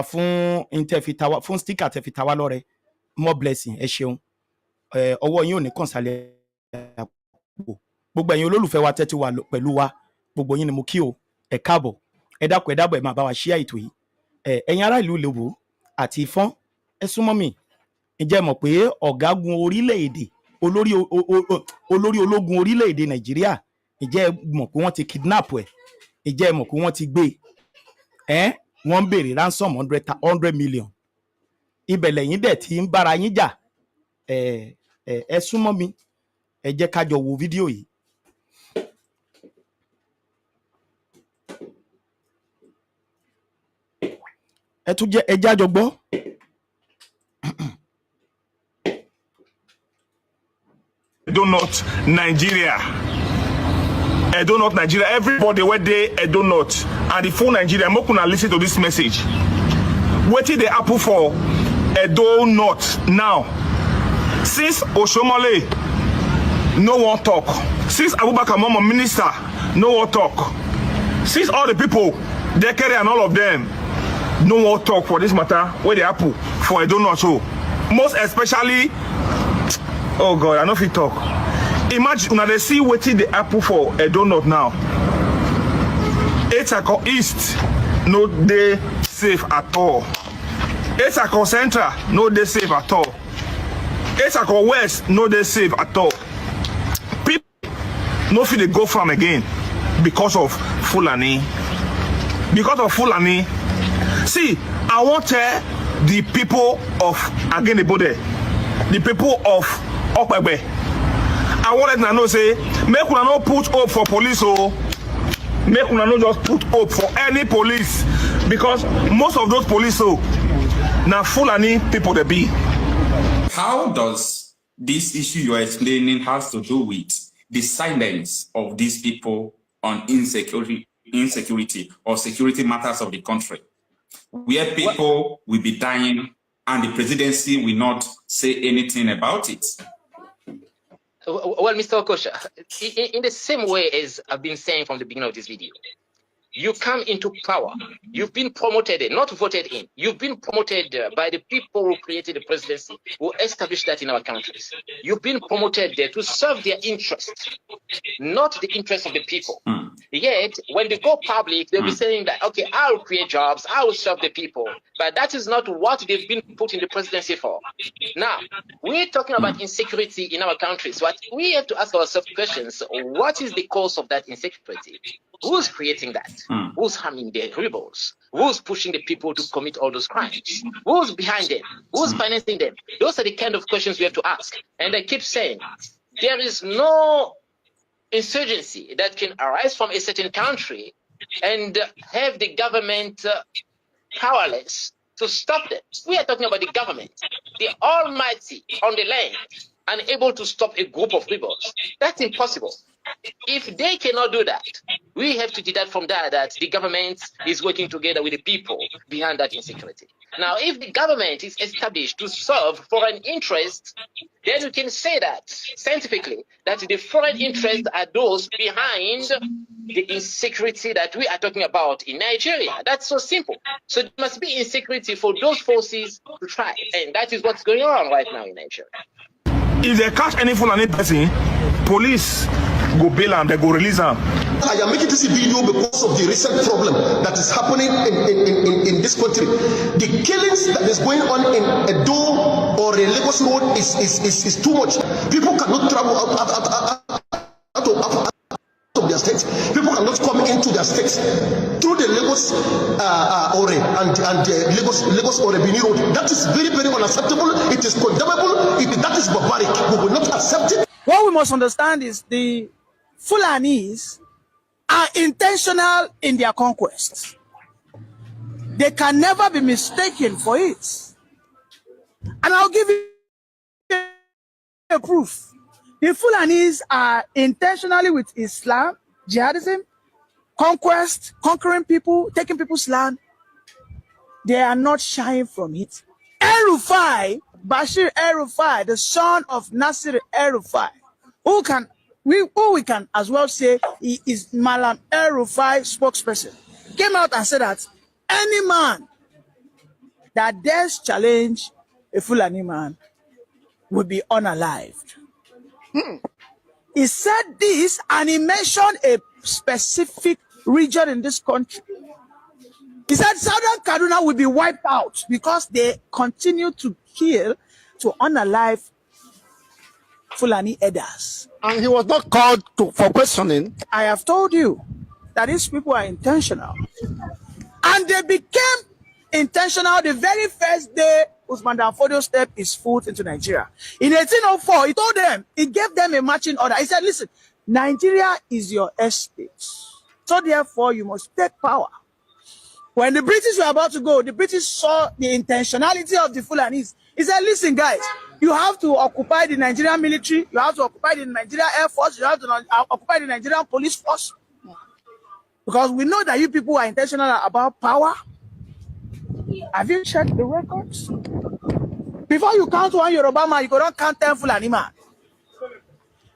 fún interfitawa fún sticker tẹfitawa lọ́rẹ more blessing ẹ ṣeun ọwọ́ yín ò ní kàn sálẹ̀ gbogbo ẹ̀yin olólùfẹ́ wa tẹ́tí wa pẹ̀lú wa gbogbo yín ni mo kí o ẹ káàbọ̀ ẹ dákun ẹ dábọ̀ ẹ máa bá wa share ètò yìí ẹ̀yin ará ìlú Ilobu àti Ifon ẹ súnmọ́ mi ǹjẹ́ mọ̀ pé ọ̀gágun orílẹ̀-èdè olórí ológun orílẹ̀-èdè Nàìjíríà ǹjẹ́ mọ̀ pé wọ́n ti kidnap ẹ̀ ǹjẹ́ mọ̀ pé wọ́n ti gbé wọ́n ń béèrè ransom 100 million ibẹ̀ lẹ́yìn dẹ̀ tí ń bára yín jà ẹ súnmọ́ mi ẹ jẹ́ ká jọ wo fídíò yìí. ẹ tún jẹ́ ẹ jájọ gbọ́. Edo North, Nigeria. Edo North, Nigeria. Everybody where they Edo North and the full Nigeria. Make una listen to this message. Wetin dey happen for Edo North now? Since Oshomole no one talk. Since Abubakar Momo minister no one talk. Since all the people Dake and all of them no one talk for this matter. Where dey happen for Edo North? So most especially. Oh God, I no fit talk. Imagine una dey see wetin dey happen for Edo North now. Etako East no dey safe at all. Etako Central no dey safe at all. Etako West no dey safe at all. People no fit dey go farm again because of Fulani. Because of Fulani. See, I wan tell the people of Agenebode, the people of Okpegbe, I wanted to know say make una no put hope for police oh. Make una no just put hope for any police because most of those police oh now Fulani people they be. How does this issue you're explaining has to do with the silence of these people on insecurity or security matters of the country, where people will be dying and the presidency will not say anything about it? Well, Mr. Okosha, in the same way as I've been saying from the beginning of this video, you come into power. You've been promoted, not voted in. You've been promoted by the people who created the presidency, who established that in our countries. You've been promoted there to serve their interests, not the interests of the people. Yet, when they go public, they'll be saying that, okay, I'll create jobs, I will serve the people. But that is not what they've been put in the presidency for. Now, we're talking about insecurity in our countries. But we have to ask ourselves questions. What is the cause of that insecurity? Who's creating that? Who's harming the rebels? Who's pushing the people to commit all those crimes? Who's behind them? Who's financing them? Those are the kind of questions we have to ask. And I keep saying, there is no insurgency that can arise from a certain country and have the government powerless to stop them. We are talking about the government, the almighty on the land, unable to stop a group of rebels. That's impossible. If they cannot do that, we have to deduct from that that the government is working together with the people behind that insecurity. Now, if the government is established to serve foreign interests, then we can say that scientifically that the foreign interests are those behind the insecurity that we are talking about in Nigeria. That's so simple. So there must be insecurity for those forces to try, and that is what's going on right now in Nigeria. If they catch any Fulani person, police go bail and they go release them. I am making this video because of the recent problem that is happening in this country. The killings that is going on in Edo or a Lagos road is too much. People cannot travel out of their states. People cannot come into their states through the Lagos Ore and Lagos Ore Bini road. That is very, very unacceptable. It is condemnable. That is barbaric. We will not accept it. What we must understand is the Fulanis are intentional in their conquests. They can never be mistaken for it. And I'll give you a proof. The Fulanis are intentionally with Islam, jihadism, conquest, conquering people, taking people's land. They are not shying from it. El-Rufai, Bashir El-Rufai, the son of Nasir El-Rufai, who we can as well say he is Malam El-Rufai spokesperson, came out and said that any man that dares challenge a Fulani man will be unalived. He said this and he mentioned a specific region in this country. He said Southern Kaduna will be wiped out because they continue to kill, to unalive Fulani elders. And he was not called for questioning. I have told you that these people are intentional. And they became intentional the very first day Usman Danfodio stepped his foot into Nigeria. In 1804, he told them, he gave them a marching order. He said, listen, Nigeria is your estate. So therefore, you must take power. When the British were about to go, the British saw the intentionality of the Fulanis. He said, listen, guys, you have to occupy the Nigerian military, you have to occupy the Nigerian Air Force, you have to occupy the Nigerian police force. Because we know that you people are intentional about power. Have you checked the records? Before you count one Yoruba man, you don't count 10 Fulani man.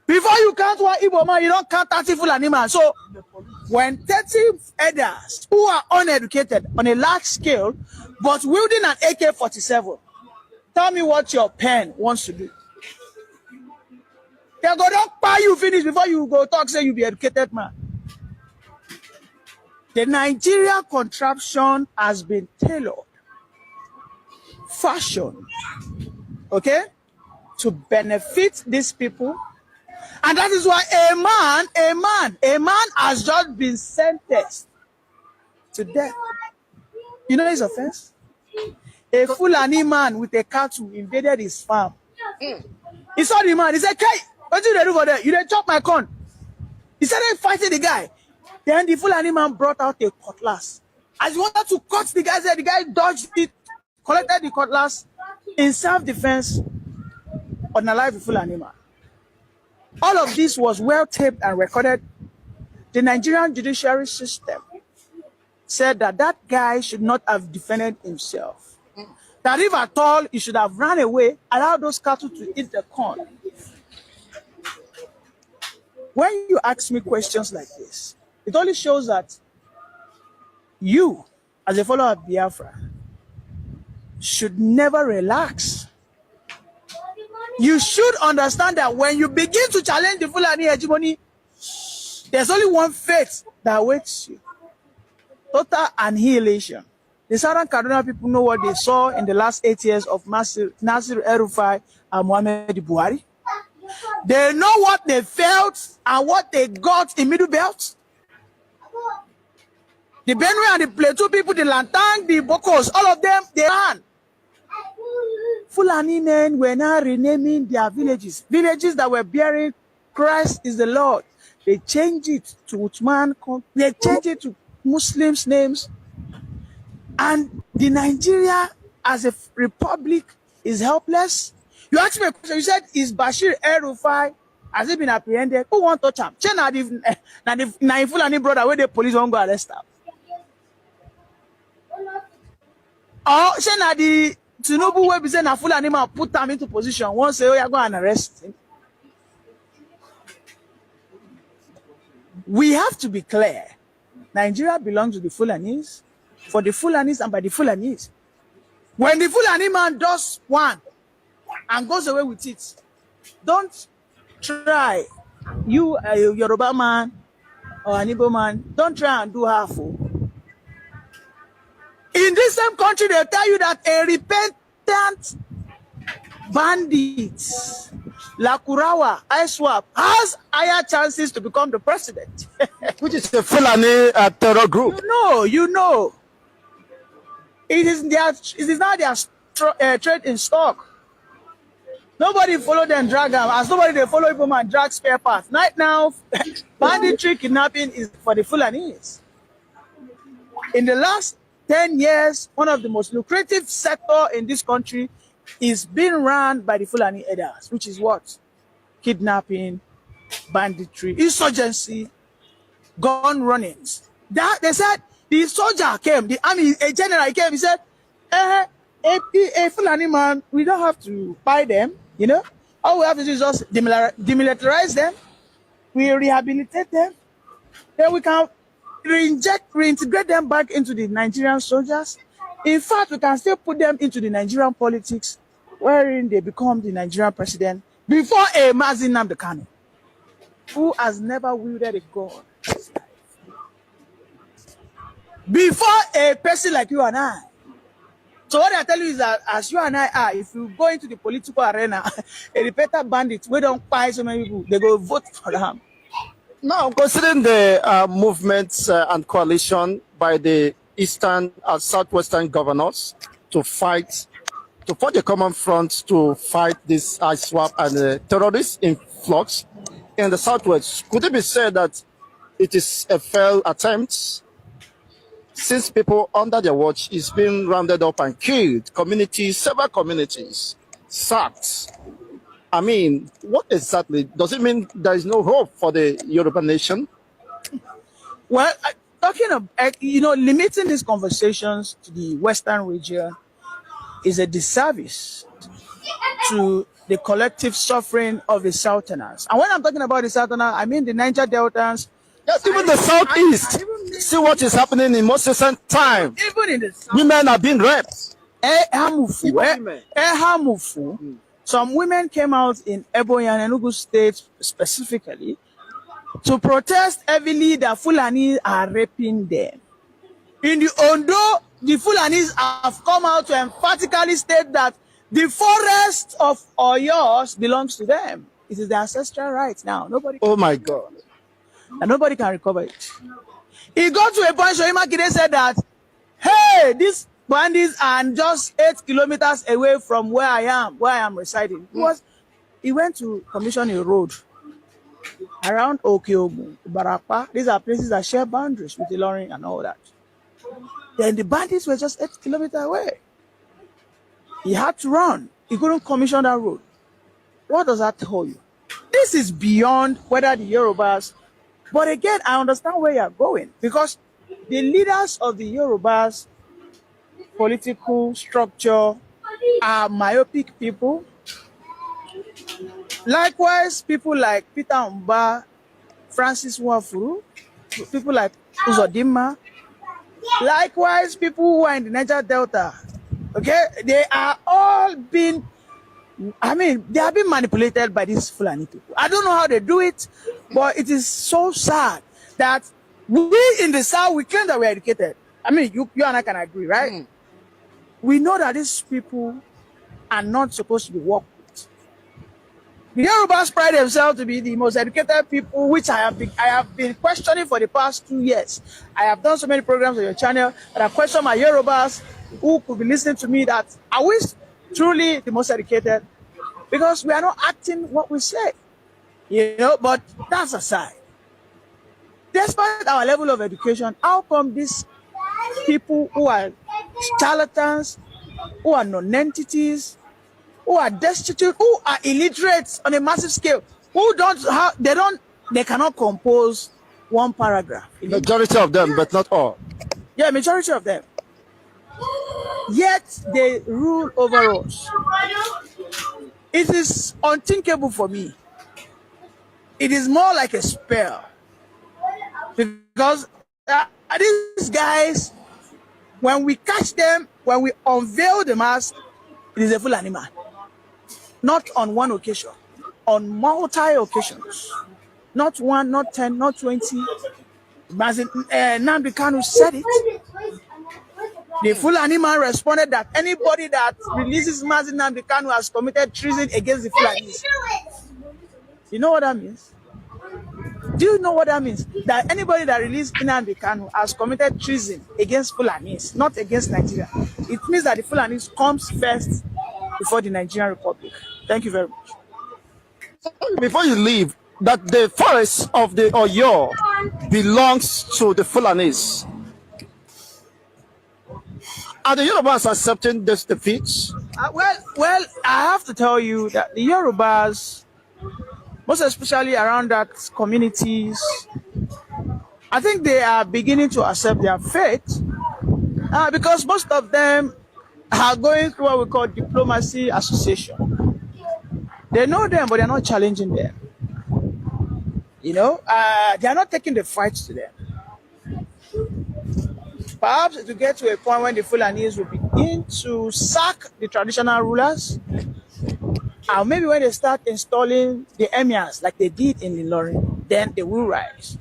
Before you count one Igbo man, you don't count 30 Fulani man. So when 30 elders who are uneducated on a large scale, but wielding an AK-47, tell me what your pen wants to do. They go, don't buy you finish before you go talk, say you be educated man. The Nigeria contraption has been tailored, fashioned, okay, to benefit these people. And that is why a man has just been sentenced to death. You know his offense? A Fulani man with a cattle invaded his farm. He saw the man, he said, "Hey, What did they do for that? You didn't chop my corn. He started fighting the guy. Then the Fulani man brought out a cutlass. As he wanted to cut the guy's head, the guy dodged it, collected the cutlass in self-defense, unalived the Fulani man. All of this was well taped and recorded. The Nigerian judiciary system said that that guy should not have defended himself. That if at all, he should have run away, allowed those cattle to eat the corn. When you ask me questions like this, it only shows that you, as a follower of Biafra, should never relax. You should understand that when you begin to challenge the Fulani hegemony, there's only one fate that awaits you. Total annihilation. The Southern Kaduna people know what they saw in the last 8 years of Nasir El-Rufai and Muhammad Buhari. They know what they felt and what they got in Middle Belt. The Benue and the Plateau people, the Lantang, the Bokos, all of them, they ran. Fulani men were now renaming their villages. Villages that were bearing Christ is the Lord. They changed it to Uthman. They changed it to Muslims' names. And the Nigeria as a republic is helpless. You asked me a question. You said, is Bashir El-Rufai, has he been apprehended? Who won't touch him? Che na the Fulani brother where the police won't go arrest him. Or che na the Tinubu where be say na Fulani man put him into position. One say, oh, you go and arrest him. We have to be clear. Nigeria belongs to the Fulanis, for the Fulanis and by the Fulanis. When the Fulani man does one and goes away with it, don't try, you a Yoruba man or an Igbo man, don't try and do half. In this same country, they tell you that a repentant bandit, Lakurawa, ISWAP, has higher chances to become the president. Which is a Fulani terror group. You know. It is not their trade in stock. Nobody follow them drag them. As nobody they follow people and drag spare parts. Right now, banditry kidnapping is for the Fulanis. In the last 10 years, one of the most lucrative sector in this country is being run by the Fulani elders, which is what? Kidnapping, banditry, insurgency, gun runnings. That they said the soldier came, the army, a general came, he said, a Fulani man, we don't have to buy them, you know. All we have to do is just demilitarize them, we rehabilitate them, then we can reintegrate them back into the Nigerian soldiers. In fact, we can still put them into the Nigerian politics, wherein they become the Nigerian president before a Mazi Nnamdi Kanu, who has never wielded a gun. Before a person like you and I. So what I tell you is that as you and I are, if you go into the political arena, a repeated bandit, we don't buy so many people, they go vote for them. Now, considering the movements and coalition by the eastern and southwestern governors to forge a common front to fight this ISWAP and terrorist influx in the southwest, could it be said that it is a failed attempt since people under their watch is being rounded up and killed, several communities, sacked? I mean, what exactly? Does it mean there is no hope for the Yoruba nation? Well, talking of, limiting these conversations to the Western region is a disservice to the collective suffering of the Southerners. And when I'm talking about the Southerners, I mean the Niger Deltans. Yes, even the Southeast. See what is happening in most recent time. Even in the South. Women are being raped. Some women came out in Ebonyi and Enugu State specifically to protest heavily that Fulani are raping them. In the Ondo, the Fulanis have come out to emphatically state that the forest of Oyo belongs to them. It is their ancestral right now. Oh my God. And nobody can recover it. He got to a point, Shoima Kide said that, hey, these bandits are just 8 kilometers away from where I am residing. he went to commission a road around Ogun, Barapa. These are places that share boundaries with the Larin and all that. Then the bandits were just 8 kilometers away. He had to run. He couldn't commission that road. What does that tell you? This is beyond whether the Yorubas, but again, I understand where you're going, because the leaders of the Yorubas political structure are myopic people. Likewise, people like Peter Mba, Francis Wafuru, people like Uzodimma, likewise, people who are in the Niger Delta, okay, they are all being, they are being manipulated by these Fulani people. I don't know how they do it, but it is so sad that we in the South, we claim that we're educated. You and I can agree, right? We know that these people are not supposed to be worked with. The Yorubas pride themselves to be the most educated people, which I have been questioning for the past 2 years. I have done so many programs on your channel that I question my Yorubas who could be listening to me, that are we truly the most educated? Because we are not acting what we say, but that's aside. Despite our level of education, how come these people who are charlatans, who are non-entities, who are destitute, who are illiterate on a massive scale, who they cannot compose one paragraph? Majority of them, but not all. Yeah, majority of them. Yet they rule over us. It is unthinkable for me. It is more like a spell. Because these guys, when we catch them, when we unveil the mask, it is a Fulani man. Not on one occasion, on multi occasions. Not 1, not 10, not 20. Nnamdi Kanu said it. The Fulani man responded that anybody that releases Mazi Nnamdi Kanu has committed treason against the Fulanis. You know what that means? Do you know what that means? That anybody that released Nnamdi Kanu has committed treason against Fulanis, not against Nigeria. It means that the Fulanis comes first before the Nigerian Republic. Thank you very much. Before you leave, that the forest of the Oyo belongs to the Fulanis. Are the Yorubas accepting this defeat? Well, I have to tell you that the Yorubas, most especially around that communities, I think they are beginning to accept their fate, because most of them are going through what we call diplomacy association. They know them, but they're not challenging them. They are not taking the fight to them. Perhaps to get to a point when the Fulanis will begin to sack the traditional rulers, and maybe when they start installing the emirs like they did in the Larin, then they will rise.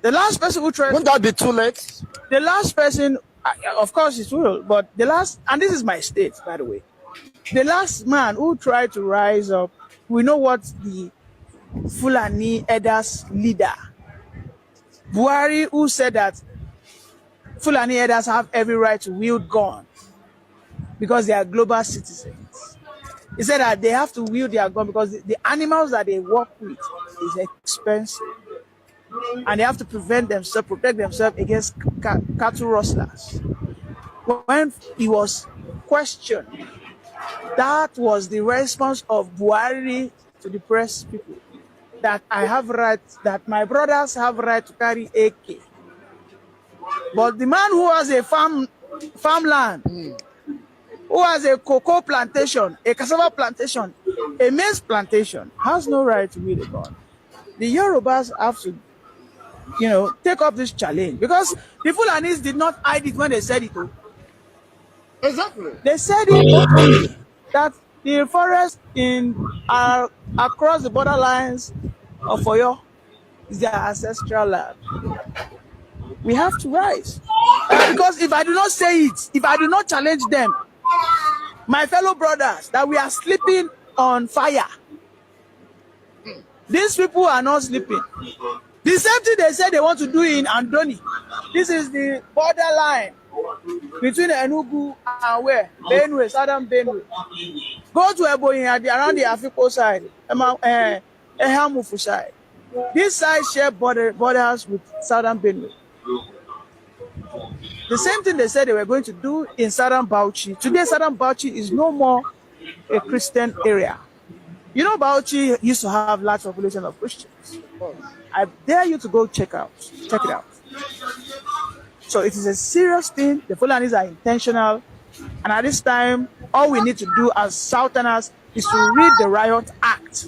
The last person who tried... Won't that be too late? The last person, of course it will, but the last, and this is my state, by the way, the last man who tried to rise up, we know what the Fulani Elders leader, Buhari, who said that Fulani Elders have every right to wield gun because they are global citizens. He said that they have to wield their gun because the animals that they work with is expensive. And they have to protect themselves against cattle rustlers. When he was questioned, that was the response of Buhari to the press people, that I have right, that my brothers have right to carry AK. But the man who has a farmland, who has a cocoa plantation, a cassava plantation, a maize plantation, has no right to wield a gun. The Yorubas have to, take up this challenge, because the Fulanis did not hide it when they said it. Exactly. They said it openly, that the forest across the borderlines of Oyo is their ancestral land. We have to rise. Because if I do not say it, if I do not challenge them, my fellow brothers, that we are sleeping on fire, these people are not sleeping. The same thing they said they want to do in Andoni. This is the borderline between Enugu and where? Benue, southern Benue. Go to Ebonyi around the Afiko side, Ehamufu side. This side share borders with southern Benue. The same thing they said they were going to do in southern Bauchi. Today, southern Bauchi is no more a Christian area. You know, Bauchi used to have large population of Christians. I dare you to go check it out. So it is a serious thing. The Fulanis are intentional. And at this time, all we need to do as Southerners is to read the riot act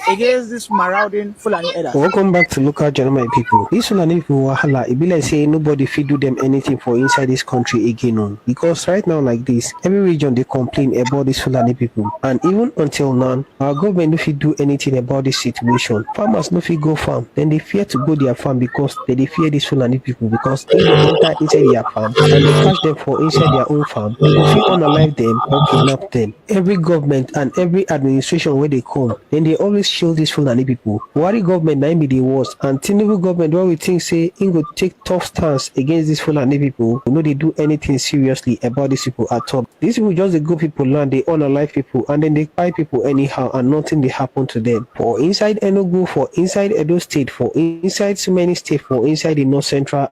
against this marauding Fulani elders. Welcome back to Local Journal, people. This Fulani people wahala, it be like say nobody fit do them anything for inside this country again. Because right now like this, every region they complain about this Fulani people. And even until now, our government no fit do anything about this situation. Farmers no fit go farm, then they fear to go their farm because they fear these Fulani people. Because if they enter inside their farm and they catch them for inside their own farm, they go fit unalive them or kidnap them. Every government and every administration where they come, then they always shield these Fulani people. Wari government na be the worst, and Tinubu government where we think say he go take tough stance against these Fulani people, you know they do anything seriously about these people at all. These people just the good people land, they unalive people, and then they buy people anyhow, and nothing they happen to them. For inside Enugu, for inside Edo State, for inside so many states, for inside the North Central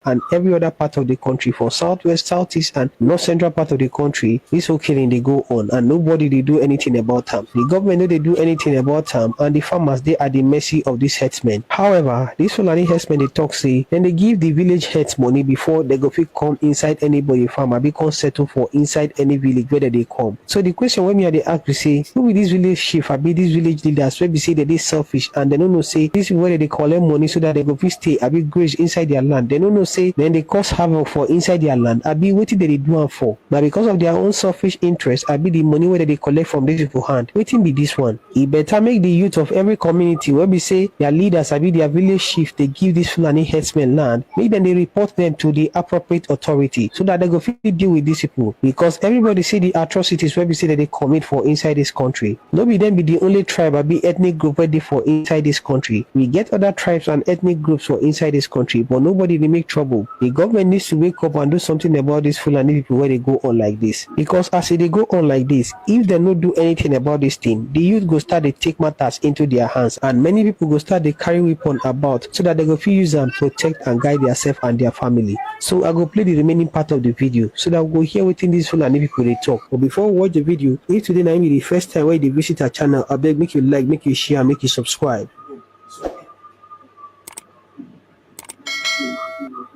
and every other part of the country, for southwest, southeast, and north central part of the country, this whole killing they go on, and nobody they do anything about them. The government they do anything about them, and the farmers they are the mercy of these herdsmen. However, these Fulani herdsmen they talk say, then they give the village heads money before they go fit come inside anybody farmer, become settle for inside any village where they come. So the question when me are they ask we say, who will this village chief, I be these village leaders where we say that they selfish, and they don't know say this is where they collect money so that they go fit stay, I be graze inside their land. They don't know say then they cause havoc for inside their land. I be waiting they do for. But because of their own selfish interest, I be the money where they collect from these people's hand. Waiting be this one. It better make the youth of every community where we say their leaders, I be their village chief, they give this Fulani herdsmen land, make them they report them to the appropriate authority so that they go fit deal with these people. Because everybody see the atrocities where we say that they commit for inside this country. Nobody then be the only tribe, I be ethnic group ready for inside this country. We get other tribes and ethnic groups for inside this country, but nobody they make trouble. The government needs to wake up and do something about this Fulani people where they go on like this. Because as they go on like this, if they don't do anything about this thing, the youth go start to take matters into their hands, and many people go start to carry weapon about so that they go feel use and protect and guide themselves and their family. So I go play the remaining part of the video so that we go hear what these Fulani people they talk. But before we watch the video, if today na be the first time where they visit our channel, I beg make you like, make you share, make you subscribe.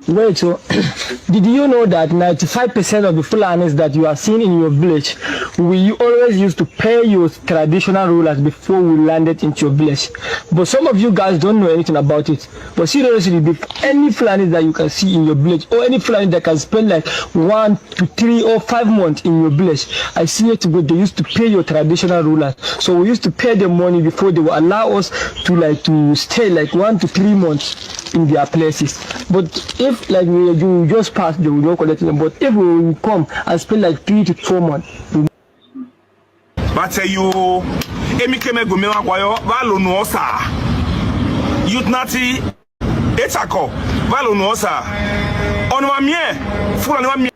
Wait, so did you know that 95% of the Fulanis that you are seeing in your village, we always used to pay your traditional rulers before we landed into your village? But some of you guys don't know anything about it. But seriously, any Fulani that you can see in your village, or any Fulani that can spend like 1 to 3 or 5 months in your village, I see it they used to pay your traditional rulers. So we used to pay them money before they would allow us to stay like 1 to 3 months in their places. But if like you just pass, they will not collect them. But if we come and spend like 3 to 4 months. But you emikeme gomela kwayo valo nuosa youth nati etako valo nuosa onwa mie Fulani wa mie.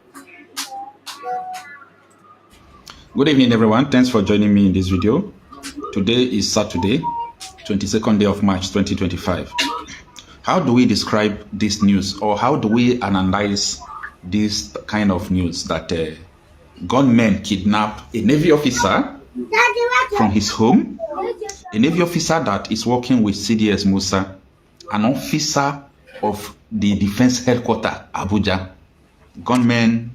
Good evening, everyone. Thanks for joining me in this video. Today is Saturday, 22nd day of March 2025. How do we describe this news, or how do we analyze this kind of news that gunmen kidnap a Navy officer from his home, a Navy officer that is working with CDS Musa, an officer of the Defense Headquarters, Abuja? Gunmen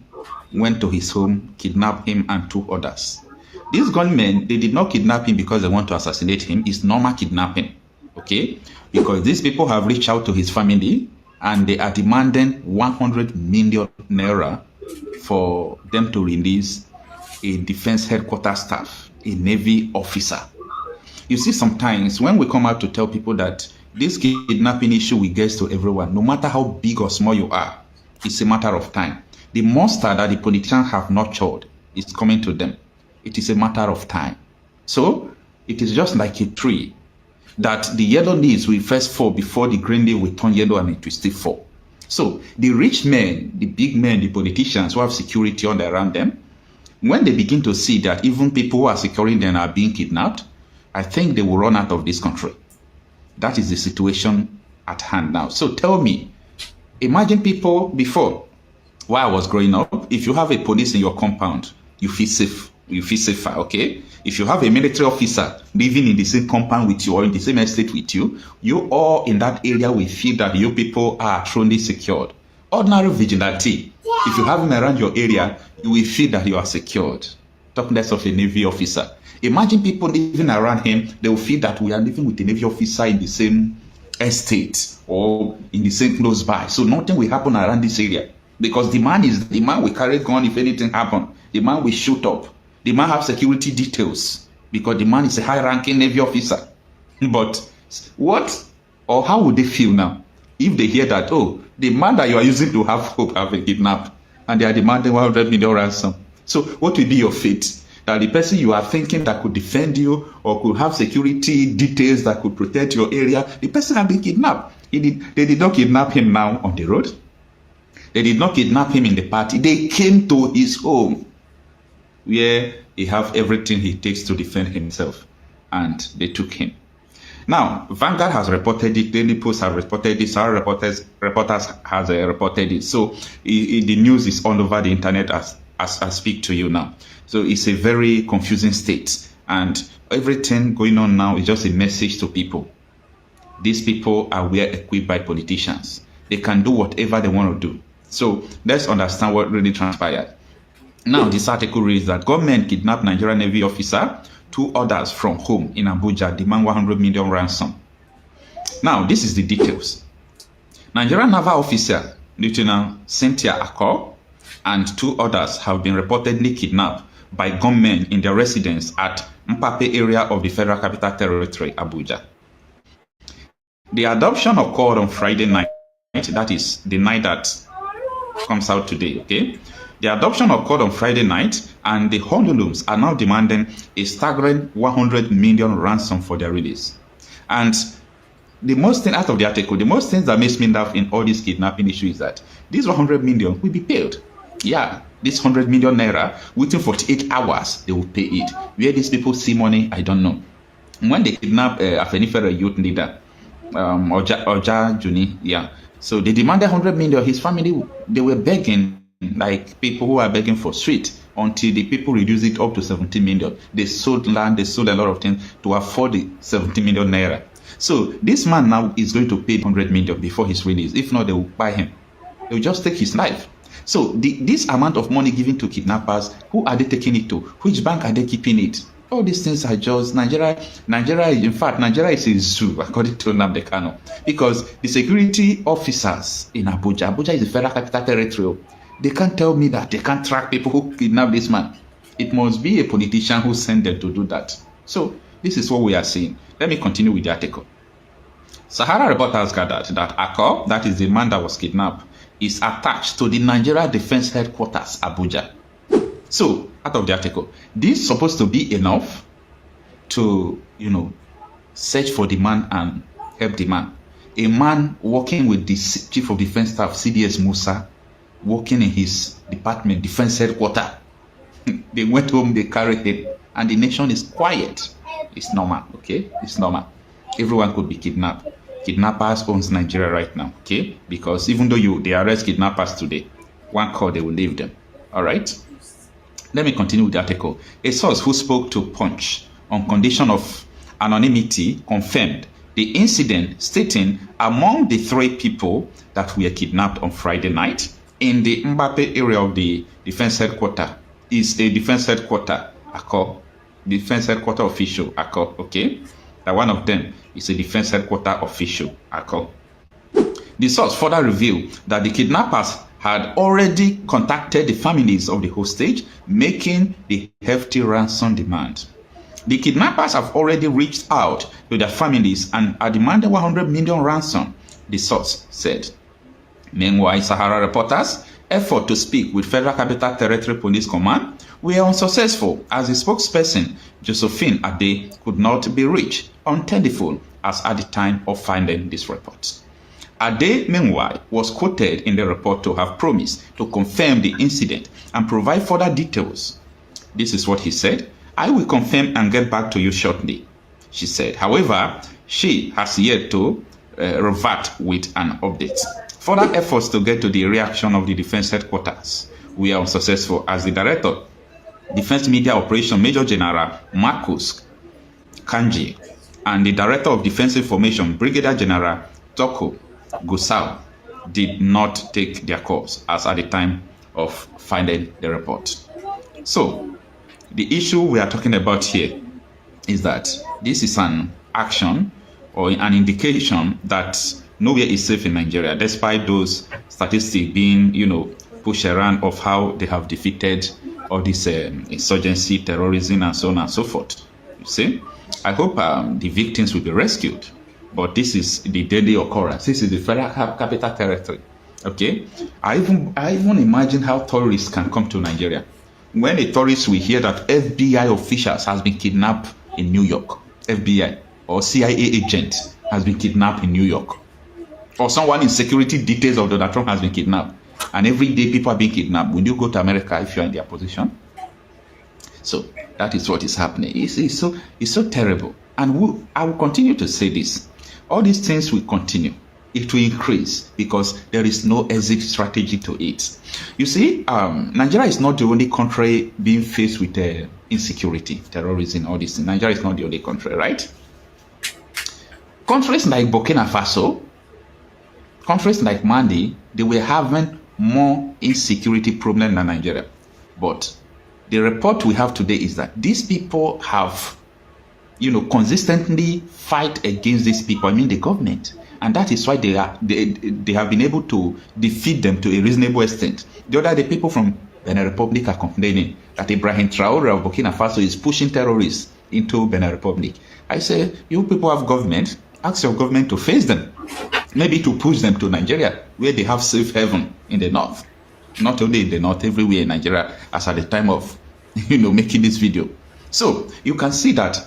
went to his home, kidnapped him and 2 others. These gunmen, they did not kidnap him because they want to assassinate him. It's normal kidnapping, okay? Because these people have reached out to his family and they are demanding 100 million naira for them to release a Defense Headquarters staff, a Navy officer. You see, sometimes when we come out to tell people that this kidnapping issue will get to everyone, no matter how big or small you are, it's a matter of time. The monster that the politicians have nurtured is coming to them. It is a matter of time. So it is just like a tree, that the yellow leaves will first fall before the green leaf will turn yellow and it will still fall. So the rich men, the big men, the politicians who have security all around them, when they begin to see that even people who are securing them are being kidnapped, I think they will run out of this country. That is the situation at hand now. So tell me, imagine people before, while I was growing up, if you have a police in your compound, you feel safe. You feel safer, okay? If you have a military officer living in the same compound with you or in the same estate with you, you all in that area will feel that you people are truly secured. Ordinary vigilante, if you have him around your area, you will feel that you are secured. Talk less of a Navy officer. Imagine people living around him, they will feel that we are living with a Navy officer in the same estate or in the same close by. So nothing will happen around this area because the man will carry gun if anything happen. The man will shoot up. The man have security details because the man is a high-ranking Navy officer. But what or how would they feel now if they hear that, oh, the man that you are using to have hope have been kidnapped and they are demanding 100 million ransom? So what will be your fate? That the person you are thinking that could defend you or could have security details that could protect your area, the person has been kidnapped. They did not kidnap him now on the road. They did not kidnap him in the party. They came to his home where he have everything he takes to defend himself, and they took him. Now, Vanguard has reported it, Daily Post has reported it, our reporters has reported it. So the news is all over the internet as I speak to you now. So it's a very confusing state, and everything going on now is just a message to people. These people are well equipped by politicians. They can do whatever they want to do. So let's understand what really transpired. Now, this article reads that government kidnapped Nigerian Navy officer, 2 others from home in Abuja, demand 100 million ransom. Now, this is the details. Nigerian naval officer, Lieutenant Cynthia Akor, and 2 others have been reportedly kidnapped by gunmen in their residence at Mpape area of the Federal Capital Territory, Abuja. The adoption occurred on Friday night, that is the night that comes out today, okay? The adoption occurred on Friday night, and the Honolulus are now demanding a staggering 100 million ransom for their release. And the most thing out of the article, the most things that makes me laugh in all this kidnapping issue is that this 100 million will be paid. Yeah, this 100 million naira, within 48 hours, they will pay it. Where these people see money, I don't know. When they kidnapped Afenifere youth leader, Oja Juni, yeah. So they demanded 100 million. His family, they were begging, like people who are begging for street, until the people reduced it up to 70 million. They sold land, they sold a lot of things to afford the 70 million naira. So this man now is going to pay 100 million before his release. If not, they will buy him. They will just take his life. So this amount of money given to kidnappers, who are they taking it to? Which bank are they keeping it? All these things are just Nigeria. In fact, Nigeria is a zoo, according to Nnamdi Kanu, because the security officers in Abuja is the Federal Capital Territory. They can't tell me that they can't track people who kidnap this man. It must be a politician who sent them to do that. So this is what we are seeing. Let me continue with the article. Sahara reporters gathered that Akor, that is the man that was kidnapped, is attached to the Nigeria Defense Headquarters, Abuja. So, out of the article, this is supposed to be enough to, search for the man and help the man. A man working with the Chief of Defense Staff, CDS Musa, working in his department, Defense Headquarters. They went home, they carried him, and the nation is quiet. It's normal, okay? It's normal. Everyone could be kidnapped. Kidnappers owns Nigeria right now, okay? Because even though they arrest kidnappers today, one call, they will leave them, all right? Let me continue with the article. A source who spoke to Punch on condition of anonymity confirmed the incident, stating among the 3 people that were kidnapped on Friday night in the Mbappe area of the defense headquarters is a defense headquarters, defense headquarters official, okay? That one of them is a defense headquarters official, The source further revealed that the kidnappers had already contacted the families of the hostage, making the hefty ransom demand. The kidnappers have already reached out to their families and are demanding 100 million ransom, the source said. Meanwhile, Sahara reporters' effort to speak with Federal Capital Territory Police Command were unsuccessful, as the spokesperson, Josephine Ade, could not be reached on telephone as at the time of finding this report. Ade, meanwhile, was quoted in the report to have promised to confirm the incident and provide further details. This is what he said. I will confirm and get back to you shortly, she said. However, she has yet to revert with an update. Further efforts to get to the reaction of the defense headquarters were unsuccessful as the director, Defense Media Operation Major General Marcus Kanji, and the Director of Defense Information, Brigadier General Toko Gusau, did not take their course as at the time of filing the report. So, the issue we are talking about here is that this is an action or an indication that nowhere is safe in Nigeria, despite those statistics being, pushed around of how they have defeated all this insurgency, terrorism, and so on and so forth. You see, I hope the victims will be rescued, but this is the daily occurrence. This is the federal capital territory. Okay, I even imagine how tourists can come to Nigeria. When a tourist will hear that FBI officials has been kidnapped in New York, FBI or CIA agent has been kidnapped in New York, or someone in security details of Donald Trump has been kidnapped, and every day people are being kidnapped. Will you go to America if you're in their position? So that is what is happening. It's so terrible. And I will continue to say this. All these things will continue. It will increase because there is no exit strategy to it. You see, Nigeria is not the only country being faced with insecurity, terrorism, all this. Nigeria is not the only country, right? Countries like Burkina Faso, countries like Mali, they were having more insecurity problem than Nigeria. But the report we have today is that these people have, consistently fight against these people, the government. And that is why they have been able to defeat them to a reasonable extent. The other day, people from Benin Republic are complaining that Ibrahim Traore of Burkina Faso is pushing terrorists into Benin Republic. I say, you people have government, ask your government to face them. Maybe to push them to Nigeria, where they have safe haven in the north. Not only in the north, everywhere in Nigeria, as at the time of, making this video. So, you can see that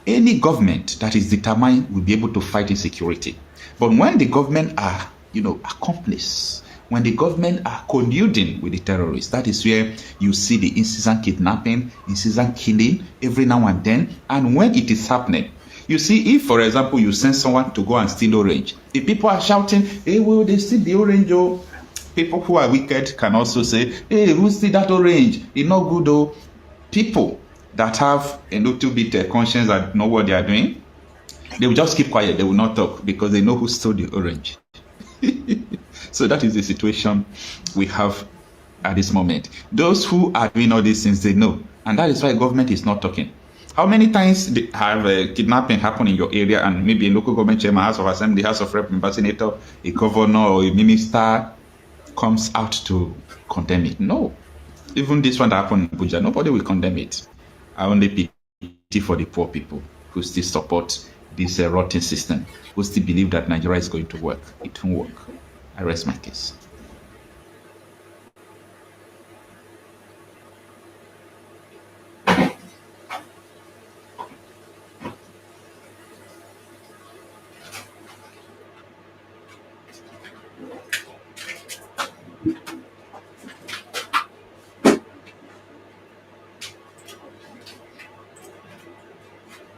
any government that is determined will be able to fight insecurity. But when the government are, accomplices, when the government are colluding with the terrorists, that is where you see the incessant kidnapping, incessant killing every now and then. And when it is happening, you see, if, for example, you send someone to go and steal orange, if people are shouting, hey, will they steal the orange, oh? People who are wicked can also say, hey, who steal that orange? It's not good, oh. People that have a little bit conscience and know what they are doing, they will just keep quiet. They will not talk because they know who stole the orange. So that is the situation we have at this moment. Those who are doing all these things, they know. And that is why government is not talking. How many times have kidnapping happened in your area and maybe a local government chairman, House of Assembly, House of Rep, senator, a governor or a minister comes out to condemn it? No. Even this one that happened in Abuja, nobody will condemn it. I only pity for the poor people who still support this rotten system, who still believe that Nigeria is going to work. It won't work. I rest my case.